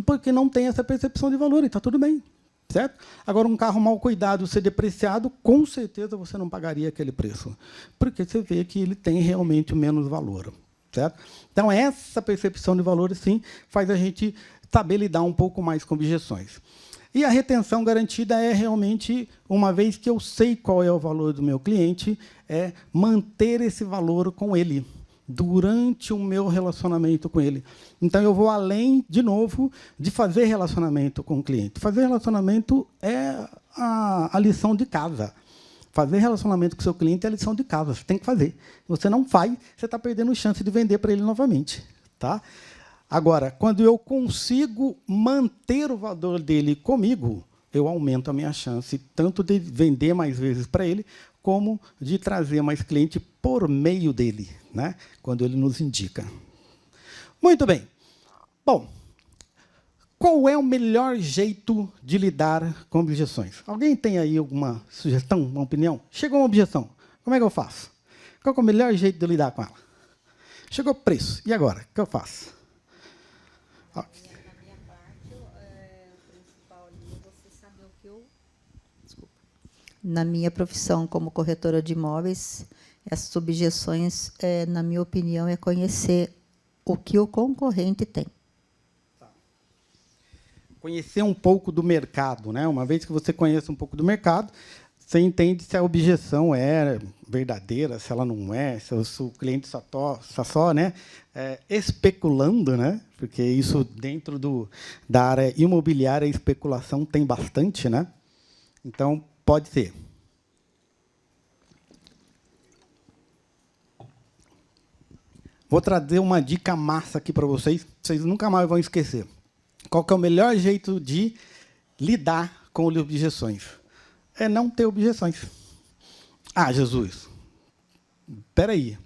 Speaker 2: Porque não tem essa percepção de valor e está tudo bem. Certo? Agora, um carro mal cuidado, ser depreciado, com certeza você não pagaria aquele preço. Porque você vê que ele tem realmente menos valor. Certo? Então, essa percepção de valor, sim, faz a gente saber lidar um pouco mais com objeções. E a retenção garantida é realmente, uma vez que eu sei qual é o valor do meu cliente, é manter esse valor com ele durante o meu relacionamento com ele. Então, eu vou além, de novo, de fazer relacionamento com o cliente. Fazer relacionamento é a lição de casa. Fazer relacionamento com o seu cliente é a lição de casa. Você tem que fazer. Se você não faz, você está perdendo chance de vender para ele novamente. Tá? Agora, quando eu consigo manter o valor dele comigo, eu aumento a minha chance tanto de vender mais vezes para ele, como de trazer mais cliente por meio dele, né? Quando ele nos indica. Muito bem. Bom, qual é o melhor jeito de lidar com objeções? Alguém tem aí alguma sugestão, uma opinião? Chegou uma objeção. Como é que eu faço? Qual é o melhor jeito de lidar com ela? Chegou o preço. E agora? O que eu faço?
Speaker 6: Na minha parte, o principal ali é você saber o que eu... Desculpa. Na minha profissão como corretora de imóveis, essas objeções, na minha opinião, é conhecer o que o concorrente tem.
Speaker 2: Conhecer um pouco do mercado, né? Uma vez que você conhece um pouco do mercado, você entende se a objeção é verdadeira, se ela não é, se o cliente está só né, especulando, né? Porque isso dentro da área imobiliária, a especulação tem bastante, né? Então, pode ser. Vou trazer uma dica massa aqui para vocês, vocês nunca mais vão esquecer. Qual que é o melhor jeito de lidar com objeções? É não ter objeções. Ah, Jesus, espera aí.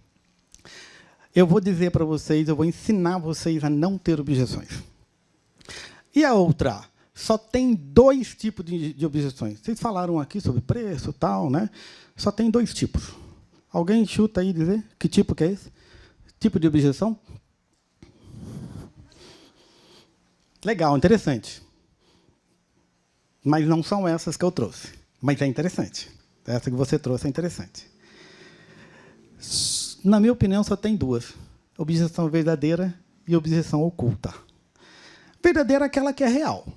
Speaker 2: Eu vou dizer para vocês, eu vou ensinar vocês a não ter objeções. E a outra? Só tem 2 tipos de objeções. Vocês falaram aqui sobre preço e tal, né? Só tem 2 tipos. Alguém chuta aí dizer que tipo que é esse? Tipo de objeção? Legal, interessante. Mas não são essas que eu trouxe. Mas é interessante. Essa que você trouxe é interessante. Na minha opinião, só tem 2. Objeção verdadeira e objeção oculta. Verdadeira é aquela que é real,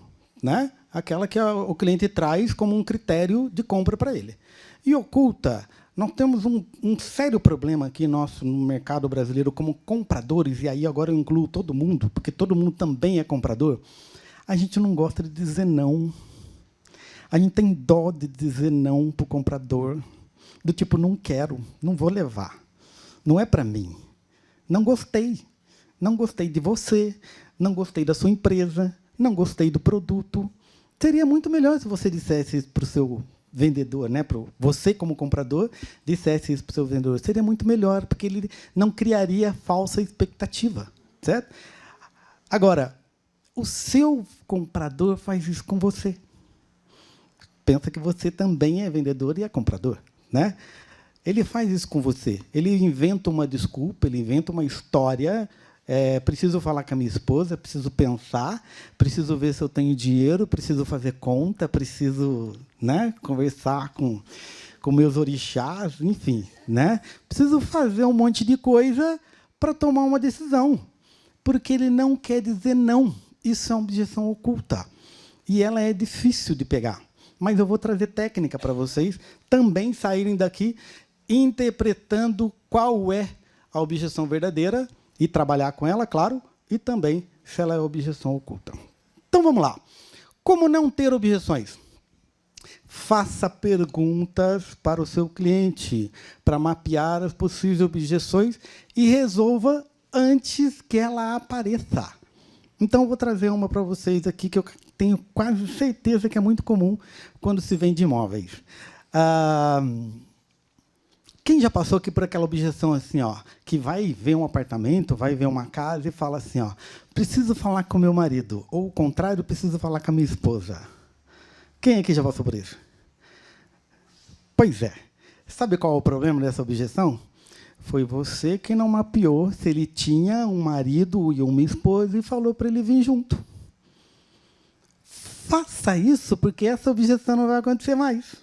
Speaker 2: né? Aquela que o cliente traz como um critério de compra para ele. E oculta, nós temos um sério problema aqui no mercado brasileiro como compradores, e aí agora eu incluo todo mundo, porque todo mundo também é comprador. A gente não gosta de dizer não. A gente tem dó de dizer não para o comprador, do tipo, não quero, não vou levar. Não é para mim. Não gostei. Não gostei de você, não gostei da sua empresa, não gostei do produto. Seria muito melhor se você dissesse isso para o seu vendedor, né? Você, como comprador, dissesse isso para o seu vendedor. Seria muito melhor, porque ele não criaria falsa expectativa. Certo? Agora, o seu comprador faz isso com você. Pensa que você também é vendedor e é comprador, né? Ele faz isso com você. Ele inventa uma desculpa, ele inventa uma história. Preciso falar com a minha esposa, preciso pensar, preciso ver se eu tenho dinheiro, preciso fazer conta, preciso, né, conversar com meus orixás, enfim, né? Preciso fazer um monte de coisa para tomar uma decisão, porque ele não quer dizer não. Isso é uma objeção oculta e ela é difícil de pegar. Mas eu vou trazer técnica para vocês também saírem daqui interpretando qual é a objeção verdadeira e trabalhar com ela, claro, e também se ela é objeção oculta. Então, vamos lá. Como não ter objeções? Faça perguntas para o seu cliente, para mapear as possíveis objeções e resolva antes que ela apareça. Então, eu vou trazer uma para vocês aqui que eu tenho quase certeza que é muito comum quando se vende imóveis. Quem já passou aqui por aquela objeção assim, ó, que vai ver um apartamento, vai ver uma casa e fala assim, ó, preciso falar com meu marido, ou o contrário, preciso falar com a minha esposa. Quem aqui já passou por isso? Pois é. Sabe qual é o problema dessa objeção? Foi você que não mapeou se ele tinha um marido e uma esposa e falou para ele vir junto. Faça isso, porque essa objeção não vai acontecer mais.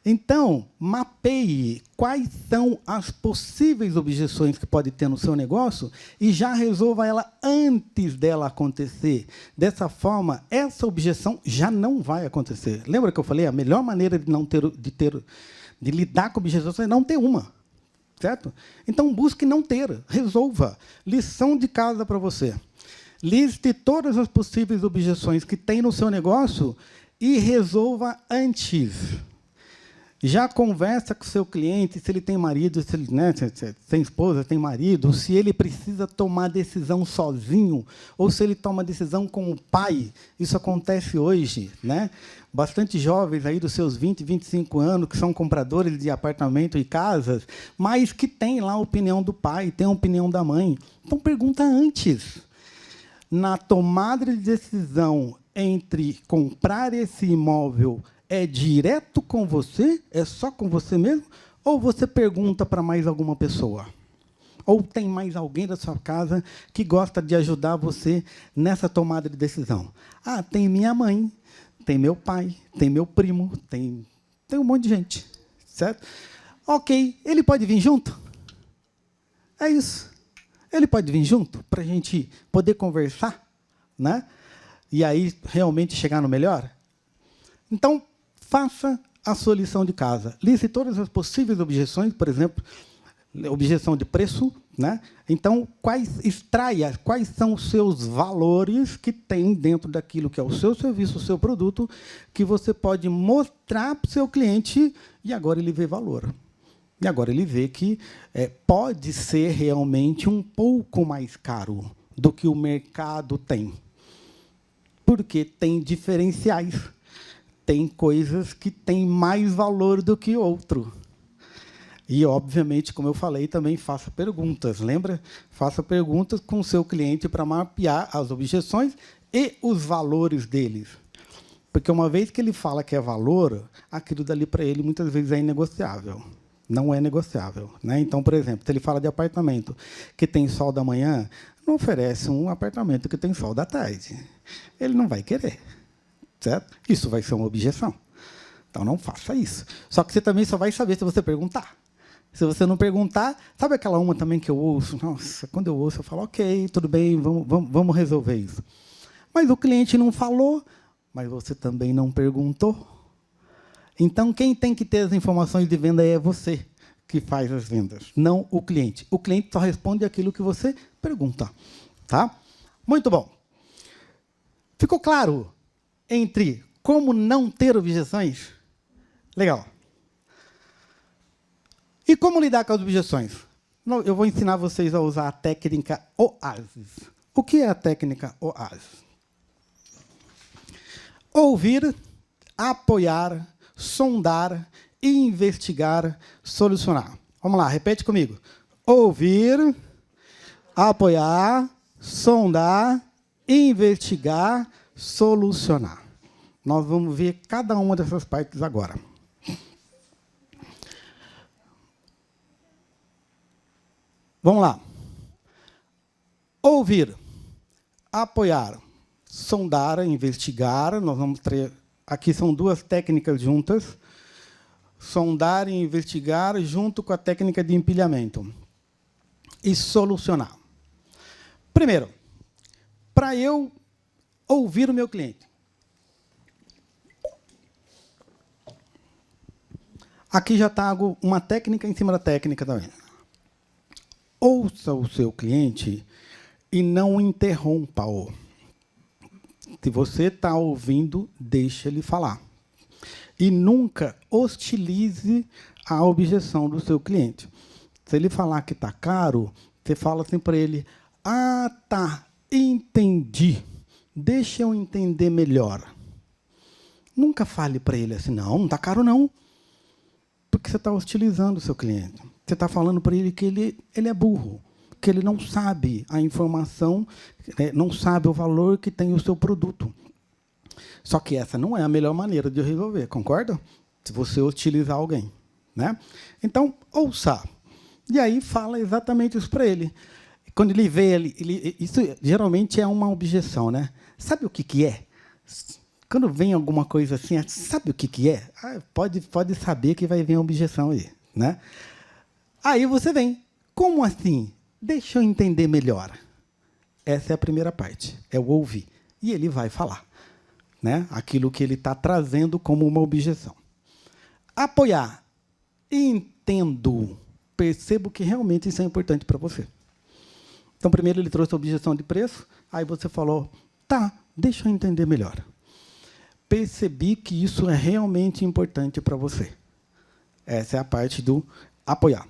Speaker 2: Então, mapeie quais são as possíveis objeções que pode ter no seu negócio e já resolva ela antes dela acontecer. Dessa forma, essa objeção já não vai acontecer. Lembra que eu falei? A melhor maneira de lidar com objeções é não ter uma. Certo? Então, busque não ter. Resolva. Lição de casa para você. Liste todas as possíveis objeções que tem no seu negócio e resolva antes. Já conversa com o seu cliente, se ele tem marido, se ele se tem esposa, tem marido, se ele precisa tomar decisão sozinho, ou se ele toma decisão com o pai. Isso acontece hoje. Né? Bastante jovens aí dos seus 20, 25 anos, que são compradores de apartamento e casas, mas que têm lá a opinião do pai, têm a opinião da mãe. Então, pergunta antes. Na tomada de decisão entre comprar esse imóvel, é direto com você? É só com você mesmo? Ou você pergunta para mais alguma pessoa? Ou tem mais alguém da sua casa que gosta de ajudar você nessa tomada de decisão? Ah, tem minha mãe, tem meu pai, tem meu primo, tem um monte de gente. Certo? Ok, ele pode vir junto? É isso. Ele pode vir junto para a gente poder conversar, né? E aí realmente chegar no melhor? Então, faça a sua lição de casa. Liste todas as possíveis objeções, por exemplo, objeção de preço. Né? Então, extraia quais são os seus valores que tem dentro daquilo que é o seu serviço, o seu produto, que você pode mostrar para o seu cliente e agora ele vê valor. E agora ele vê que pode ser realmente um pouco mais caro do que o mercado tem. Porque tem diferenciais. Tem coisas que têm mais valor do que outro. E, obviamente, como eu falei, também faça perguntas. Lembra? Faça perguntas com o seu cliente para mapear as objeções e os valores deles. Porque, uma vez que ele fala que é valor, aquilo dali para ele, muitas vezes, é inegociável. Não é negociável. Né? Então, por exemplo, se ele fala de apartamento que tem sol da manhã, não oferece um apartamento que tem sol da tarde. Ele não vai querer. Certo? Isso vai ser uma objeção. Então, não faça isso. Só que você também só vai saber se você perguntar. Se você não perguntar, sabe aquela uma também que eu ouço? Nossa, quando eu ouço, eu falo, ok, tudo bem, vamos resolver isso. Mas o cliente não falou, mas você também não perguntou. Então, quem tem que ter as informações de venda é você que faz as vendas, não o cliente. O cliente só responde aquilo que você pergunta. Tá? Muito bom. Ficou claro entre como não ter objeções? Legal. E como lidar com as objeções? Eu vou ensinar vocês a usar a técnica OASIS. O que é a técnica OASIS? Ouvir, apoiar, sondar, investigar, solucionar. Vamos lá, repete comigo. Ouvir, apoiar, sondar, investigar, solucionar. Nós vamos ver cada uma dessas partes agora. Vamos lá. Ouvir, apoiar, sondar, investigar. Nós vamos ter, aqui são duas técnicas juntas. Sondar e investigar junto com a técnica de empilhamento. E solucionar. Primeiro, para eu ouvir o meu cliente. Aqui já está uma técnica em cima da técnica também. Ouça o seu cliente e não interrompa-o. Se você está ouvindo, deixe ele falar. E nunca hostilize a objeção do seu cliente. Se ele falar que está caro, você fala assim para ele, ah, tá, entendi. Deixa eu entender melhor. Nunca fale para ele assim, não está caro não. Porque você está hostilizando o seu cliente. Você está falando para ele que ele é burro, que ele não sabe a informação, não sabe o valor que tem o seu produto. Só que essa não é a melhor maneira de resolver, concorda? Se você hostilizar alguém. Né? Então, ouça. E aí fala exatamente isso para ele. Quando ele vê, isso geralmente é uma objeção. Né? Sabe o que é? Quando vem alguma coisa assim, sabe o que é? Pode saber que vai vir uma objeção aí, né? Aí você vem. Como assim? Deixa eu entender melhor. Essa é a primeira parte, é o ouvir. E ele vai falar, né? Aquilo que ele está trazendo como uma objeção. Apoiar. Entendo. Percebo que realmente isso é importante para você. Então, primeiro ele trouxe a objeção de preço, aí você falou, tá, deixa eu entender melhor. Percebi que isso é realmente importante para você. Essa é a parte do apoiar.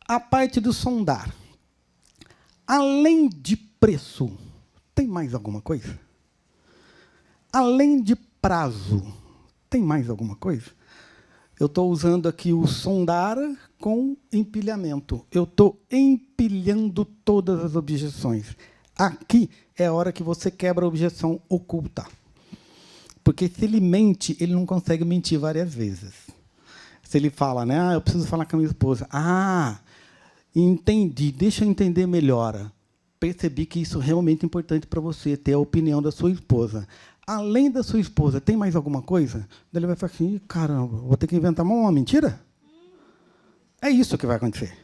Speaker 2: A parte do sondar. Além de preço, tem mais alguma coisa? Além de prazo, tem mais alguma coisa? Eu estou usando aqui o sondar com empilhamento. Eu estou empilhando todas as objeções. Aqui é a hora que você quebra a objeção oculta. Porque se ele mente, ele não consegue mentir várias vezes. Se ele fala, né? Eu preciso falar com a minha esposa. Entendi, deixa eu entender melhor. Percebi que isso é realmente importante para você, ter a opinião da sua esposa. Além da sua esposa, tem mais alguma coisa? Ele vai falar assim, caramba, vou ter que inventar uma mentira? É isso que vai acontecer.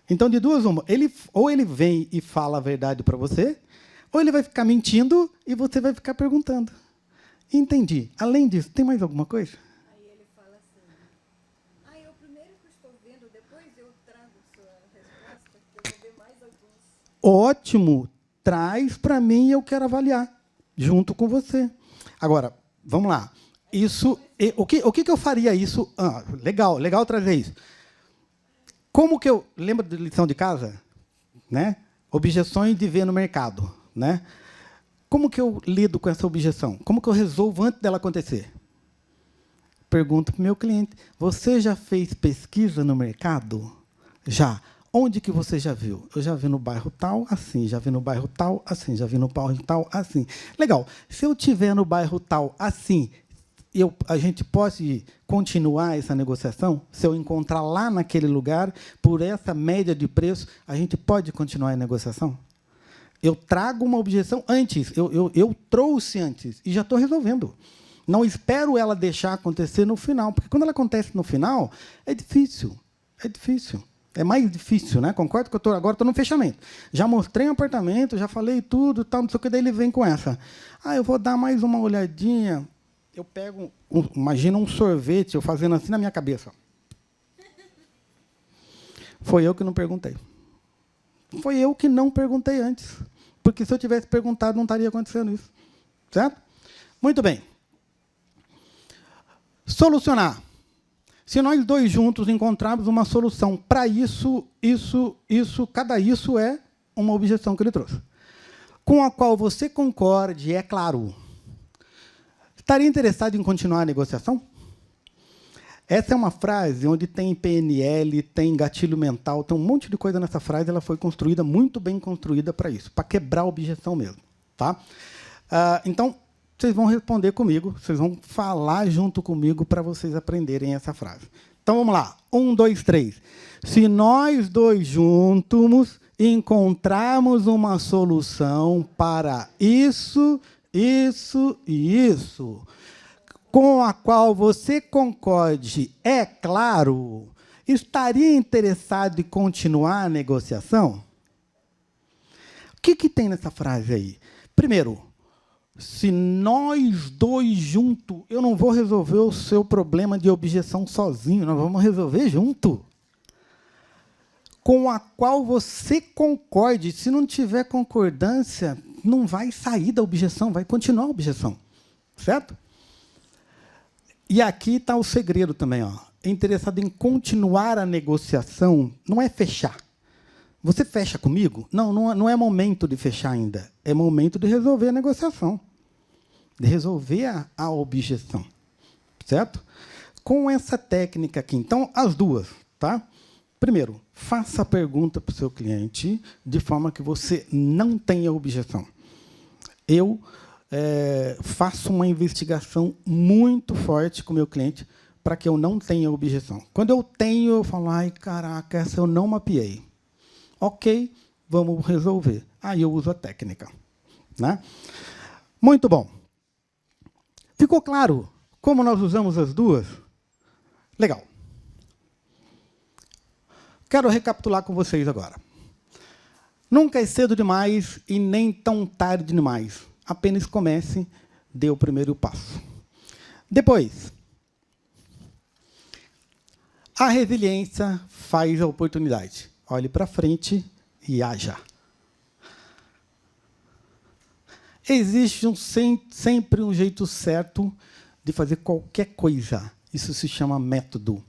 Speaker 2: Então, de duas uma, ou ele vem e fala a verdade para você, ou ele vai ficar mentindo e você vai ficar perguntando. Entendi. Além disso, tem mais alguma coisa?
Speaker 6: Aí ele fala assim, eu primeiro que estou vendo, depois eu trago sua resposta, que eu vou ver mais alguns.
Speaker 2: Ótimo. Traz para mim e eu quero avaliar, junto com você. Agora, vamos lá. Isso, o que eu faria isso? Legal trazer isso. Como que eu... Lembra da lição de casa? Né? Objeções de ver no mercado. Né? Como que eu lido com essa objeção? Como que eu resolvo antes dela acontecer? Pergunto para o meu cliente, você já fez pesquisa no mercado? Já. Onde que você já viu? Eu já vi no bairro tal, assim. Já vi no bairro tal, assim. Já vi no bairro tal, assim. Legal. Se eu tiver no bairro tal, assim, a gente pode continuar essa negociação? Se eu encontrar lá naquele lugar, por essa média de preço, a gente pode continuar a negociação? Eu trago uma objeção antes, eu trouxe antes e já estou resolvendo. Não espero ela deixar acontecer no final, porque quando ela acontece no final, é difícil. É difícil. É mais difícil, né? Concordo que agora estou no fechamento. Já mostrei um apartamento, já falei tudo, tal, não sei o que, daí ele vem com essa. Eu vou dar mais uma olhadinha. Eu pego, imagina um sorvete, eu fazendo assim na minha cabeça. Foi eu que não perguntei. Foi eu que não perguntei antes. Porque se eu tivesse perguntado, não estaria acontecendo isso. Certo? Muito bem. Solucionar. Se nós dois juntos encontrarmos uma solução para isso, cada isso é uma objeção que ele trouxe. Com a qual você concorde, é claro. Estaria interessado em continuar a negociação? Essa é uma frase onde tem PNL, tem gatilho mental, tem um monte de coisa nessa frase, ela foi construída, muito bem construída para isso, para quebrar a objeção mesmo. Tá? Então, vocês vão responder comigo, vocês vão falar junto comigo para vocês aprenderem essa frase. Então, vamos lá. 1, 2, 3. Se nós dois juntos encontrarmos uma solução para isso, isso e isso, com a qual você concorde, é claro, estaria interessado em continuar a negociação? O que tem nessa frase aí? Primeiro, se nós dois juntos, eu não vou resolver o seu problema de objeção sozinho, nós vamos resolver junto. Com a qual você concorde. Se não tiver concordância, não vai sair da objeção, vai continuar a objeção. Certo? E aqui está o segredo também. É interessado em continuar a negociação, não é fechar. Você fecha comigo? Não é momento de fechar ainda. É momento de resolver a negociação. De resolver a objeção. Certo? Com essa técnica aqui. Então, as duas. Tá? Primeiro, faça a pergunta para o seu cliente de forma que você não tenha objeção. Eu faço uma investigação muito forte com o meu cliente para que eu não tenha objeção. Quando eu tenho, eu falo, caraca, essa eu não mapeei. Ok, vamos resolver. Aí eu uso a técnica. Né? Muito bom. Ficou claro como nós usamos as duas? Legal. Quero recapitular com vocês agora. Nunca é cedo demais e nem tão tarde demais. Apenas comece, dê o primeiro passo. Depois, a resiliência faz a oportunidade. Olhe para frente e haja. Existe sempre um jeito certo de fazer qualquer coisa. Isso se chama método.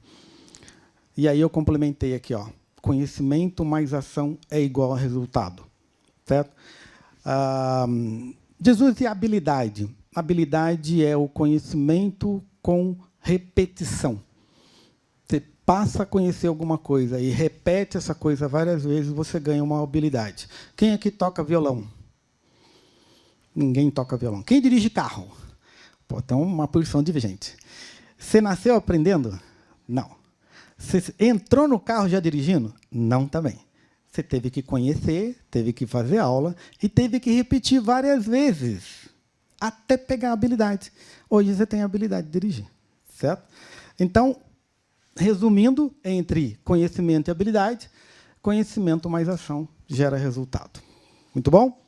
Speaker 2: E aí eu complementei aqui, ó. Conhecimento mais ação é igual a resultado. Certo? Jesus e habilidade. Habilidade é o conhecimento com repetição. Você passa a conhecer alguma coisa e repete essa coisa várias vezes, você ganha uma habilidade. Quem aqui toca violão? Ninguém toca violão. Quem dirige carro? Pô, tem uma porção de gente. Você nasceu aprendendo? Não. Você entrou no carro já dirigindo? Não também. Você teve que conhecer, teve que fazer aula e teve que repetir várias vezes até pegar a habilidade. Hoje você tem a habilidade de dirigir, certo? Então, resumindo, entre conhecimento e habilidade, conhecimento mais ação gera resultado. Muito bom?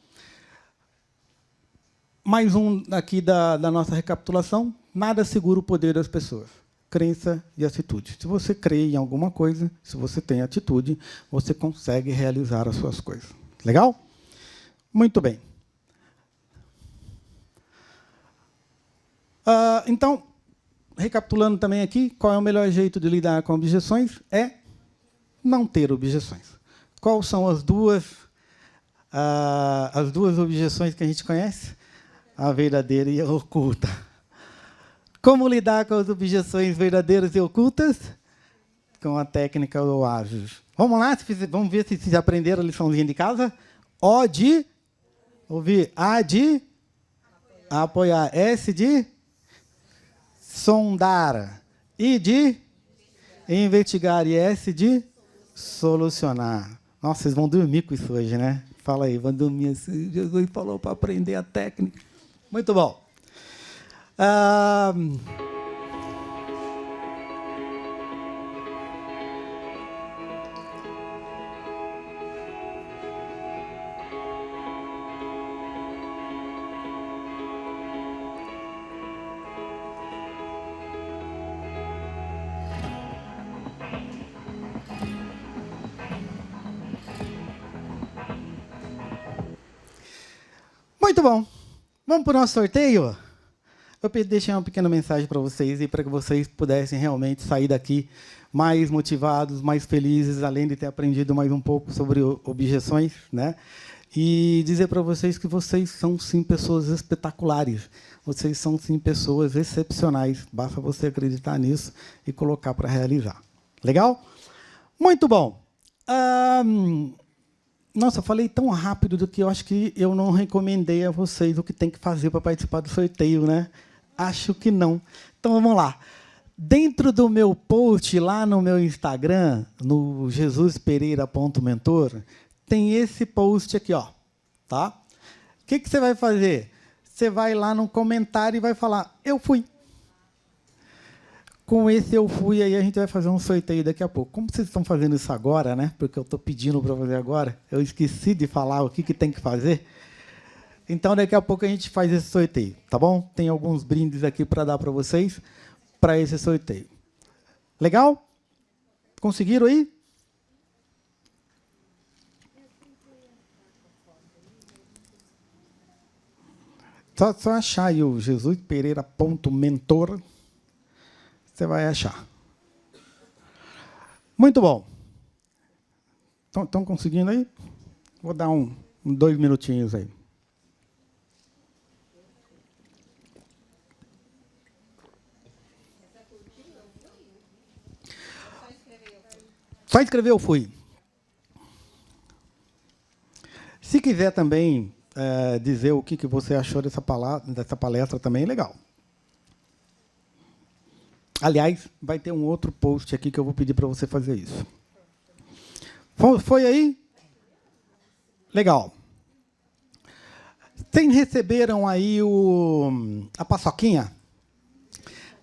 Speaker 2: Mais um aqui da nossa recapitulação. Nada segura o poder das pessoas. Crença e atitude. Se você crê em alguma coisa, se você tem atitude, você consegue realizar as suas coisas. Legal? Muito bem. Então, recapitulando também aqui, qual é o melhor jeito de lidar com objeções? É não ter objeções. Quais são as duas objeções que a gente conhece? A verdadeira e a oculta. Como lidar com as objeções verdadeiras e ocultas? Com a técnica do Oasis. Vamos lá? Vamos ver se vocês aprenderam a liçãozinha de casa? O de ouvir. A de apoiar. S de sondar. I de investigar. E S de solucionar. Nossa, vocês vão dormir com isso hoje, né? Fala aí, vão dormir assim. Jesus falou para aprender a técnica. Muito bom. Muito bom. Vamos para o nosso sorteio? Eu deixei uma pequena mensagem para vocês e para que vocês pudessem realmente sair daqui mais motivados, mais felizes, além de ter aprendido mais um pouco sobre objeções, né? E dizer para vocês que vocês são, sim, pessoas espetaculares. Vocês são, sim, pessoas excepcionais. Basta você acreditar nisso e colocar para realizar. Legal? Muito bom. Nossa, eu falei tão rápido do que eu acho que eu não recomendei a vocês o que tem que fazer para participar do sorteio, né? Acho que não. Então, vamos lá. Dentro do meu post, lá no meu Instagram, no jesuspereira.mentor, tem esse post aqui, ó, tá? O que você vai fazer? Você vai lá no comentário e vai falar, eu fui. Com esse eu fui, aí a gente vai fazer um sorteio daqui a pouco. Como vocês estão fazendo isso agora, né? Porque eu estou pedindo para fazer agora, eu esqueci de falar o que tem que fazer. Então, daqui a pouco a gente faz esse sorteio, tá bom? Tem alguns brindes aqui para dar para vocês, para esse sorteio. Legal? Conseguiram aí? Só achar aí o jesuspereira.mentor, você vai achar. Muito bom. Estão conseguindo aí? Vou dar 2 minutinhos aí. Só escrever eu fui. Se quiser também dizer o que você achou dessa palestra também, é legal. Aliás, vai ter um outro post aqui que eu vou pedir para você fazer isso. Foi aí? Legal. Vocês receberam aí a paçoquinha?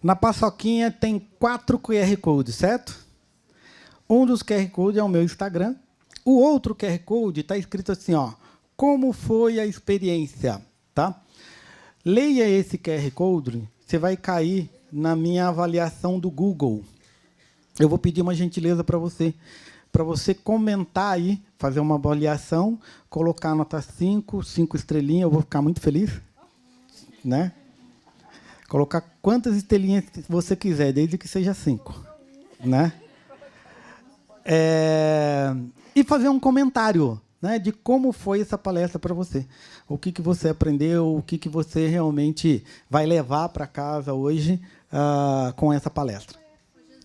Speaker 2: Na paçoquinha tem 4 QR Codes, certo? Um dos QR Codes é o meu Instagram. O outro QR Code está escrito assim, ó, como foi a experiência, tá? Leia esse QR Code, você vai cair na minha avaliação do Google. Eu vou pedir uma gentileza para você comentar aí, fazer uma avaliação, colocar nota 5 estrelinhas, eu vou ficar muito feliz, né? Colocar quantas estrelinhas você quiser, desde que seja 5, né? E fazer um comentário, né, de como foi essa palestra para você. O que você aprendeu, o que você realmente vai levar para casa hoje com essa palestra.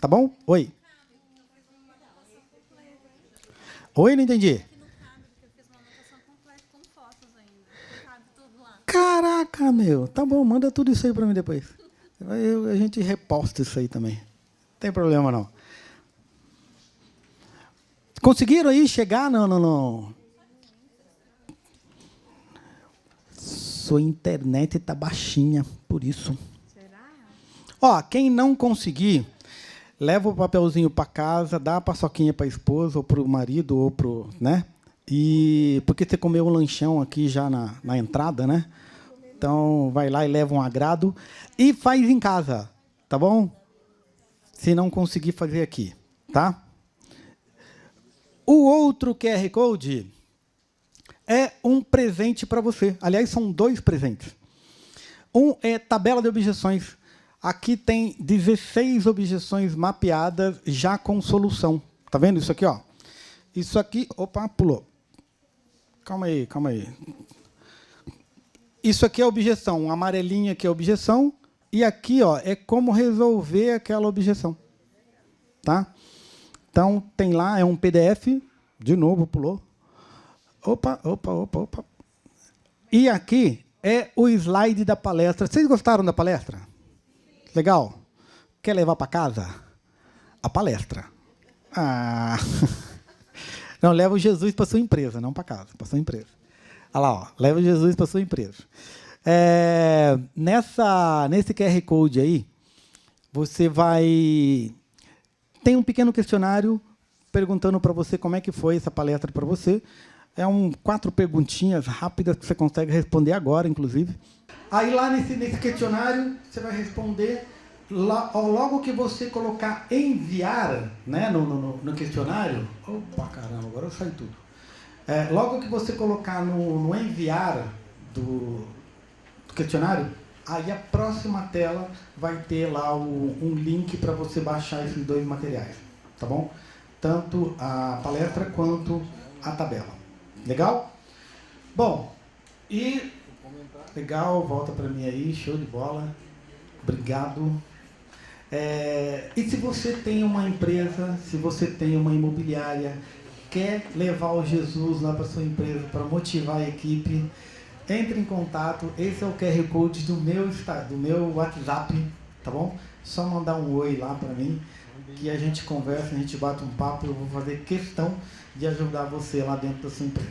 Speaker 2: Tá bom? Oi. Oi, não entendi. Caraca, meu. Tá bom, manda tudo isso aí para mim depois. A gente reposta isso aí também. Não tem problema, não. Conseguiram aí chegar no... Sua internet está baixinha, por isso. Será? Ó, quem não conseguir, leva o papelzinho para casa, dá a paçoquinha para a esposa, ou para o marido, ou para o... Né? E porque você comeu um lanchão aqui já na entrada, né? Então, vai lá e leva um agrado. E faz em casa, tá bom? Se não conseguir fazer aqui, tá? O outro QR Code é um presente para você. Aliás, são 2 presentes. Um é tabela de objeções. Aqui tem 16 objeções mapeadas já com solução. Tá vendo isso aqui, ó? Isso aqui... Opa, pulou. Calma aí, calma aí. Isso aqui é objeção. Um amarelinho aqui é objeção. E aqui, ó, é como resolver aquela objeção. Tá? Então, tem lá, é um PDF. De novo, pulou. Opa. E aqui é o slide da palestra. Vocês gostaram da palestra? Legal? Quer levar para casa? A palestra. Ah. Não, leva o Jesus para sua empresa, não para casa, para sua empresa. Olha lá, ó, leva o Jesus para sua empresa. Nesse QR Code aí, você vai... Tem um pequeno questionário perguntando para você como é que foi essa palestra para você. 4 perguntinhas rápidas que você consegue responder agora, inclusive. Aí lá nesse questionário, você vai responder, logo que você colocar enviar, né, no questionário... Opa, caramba, agora eu saí tudo. Logo que você colocar no enviar do questionário, aí a próxima tela vai ter lá um link para você baixar esses 2 materiais, tá bom? Tanto a palestra quanto a tabela. Legal? Bom, e... Legal, volta para mim aí, show de bola. Obrigado. E se você tem uma empresa, se você tem uma imobiliária, quer levar o Jesus lá para sua empresa para motivar a equipe, entre em contato. Esse é o QR Code do meu WhatsApp, tá bom? Só mandar um oi lá para mim, que a gente conversa, a gente bate um papo. Eu vou fazer questão de ajudar você lá dentro da sua empresa.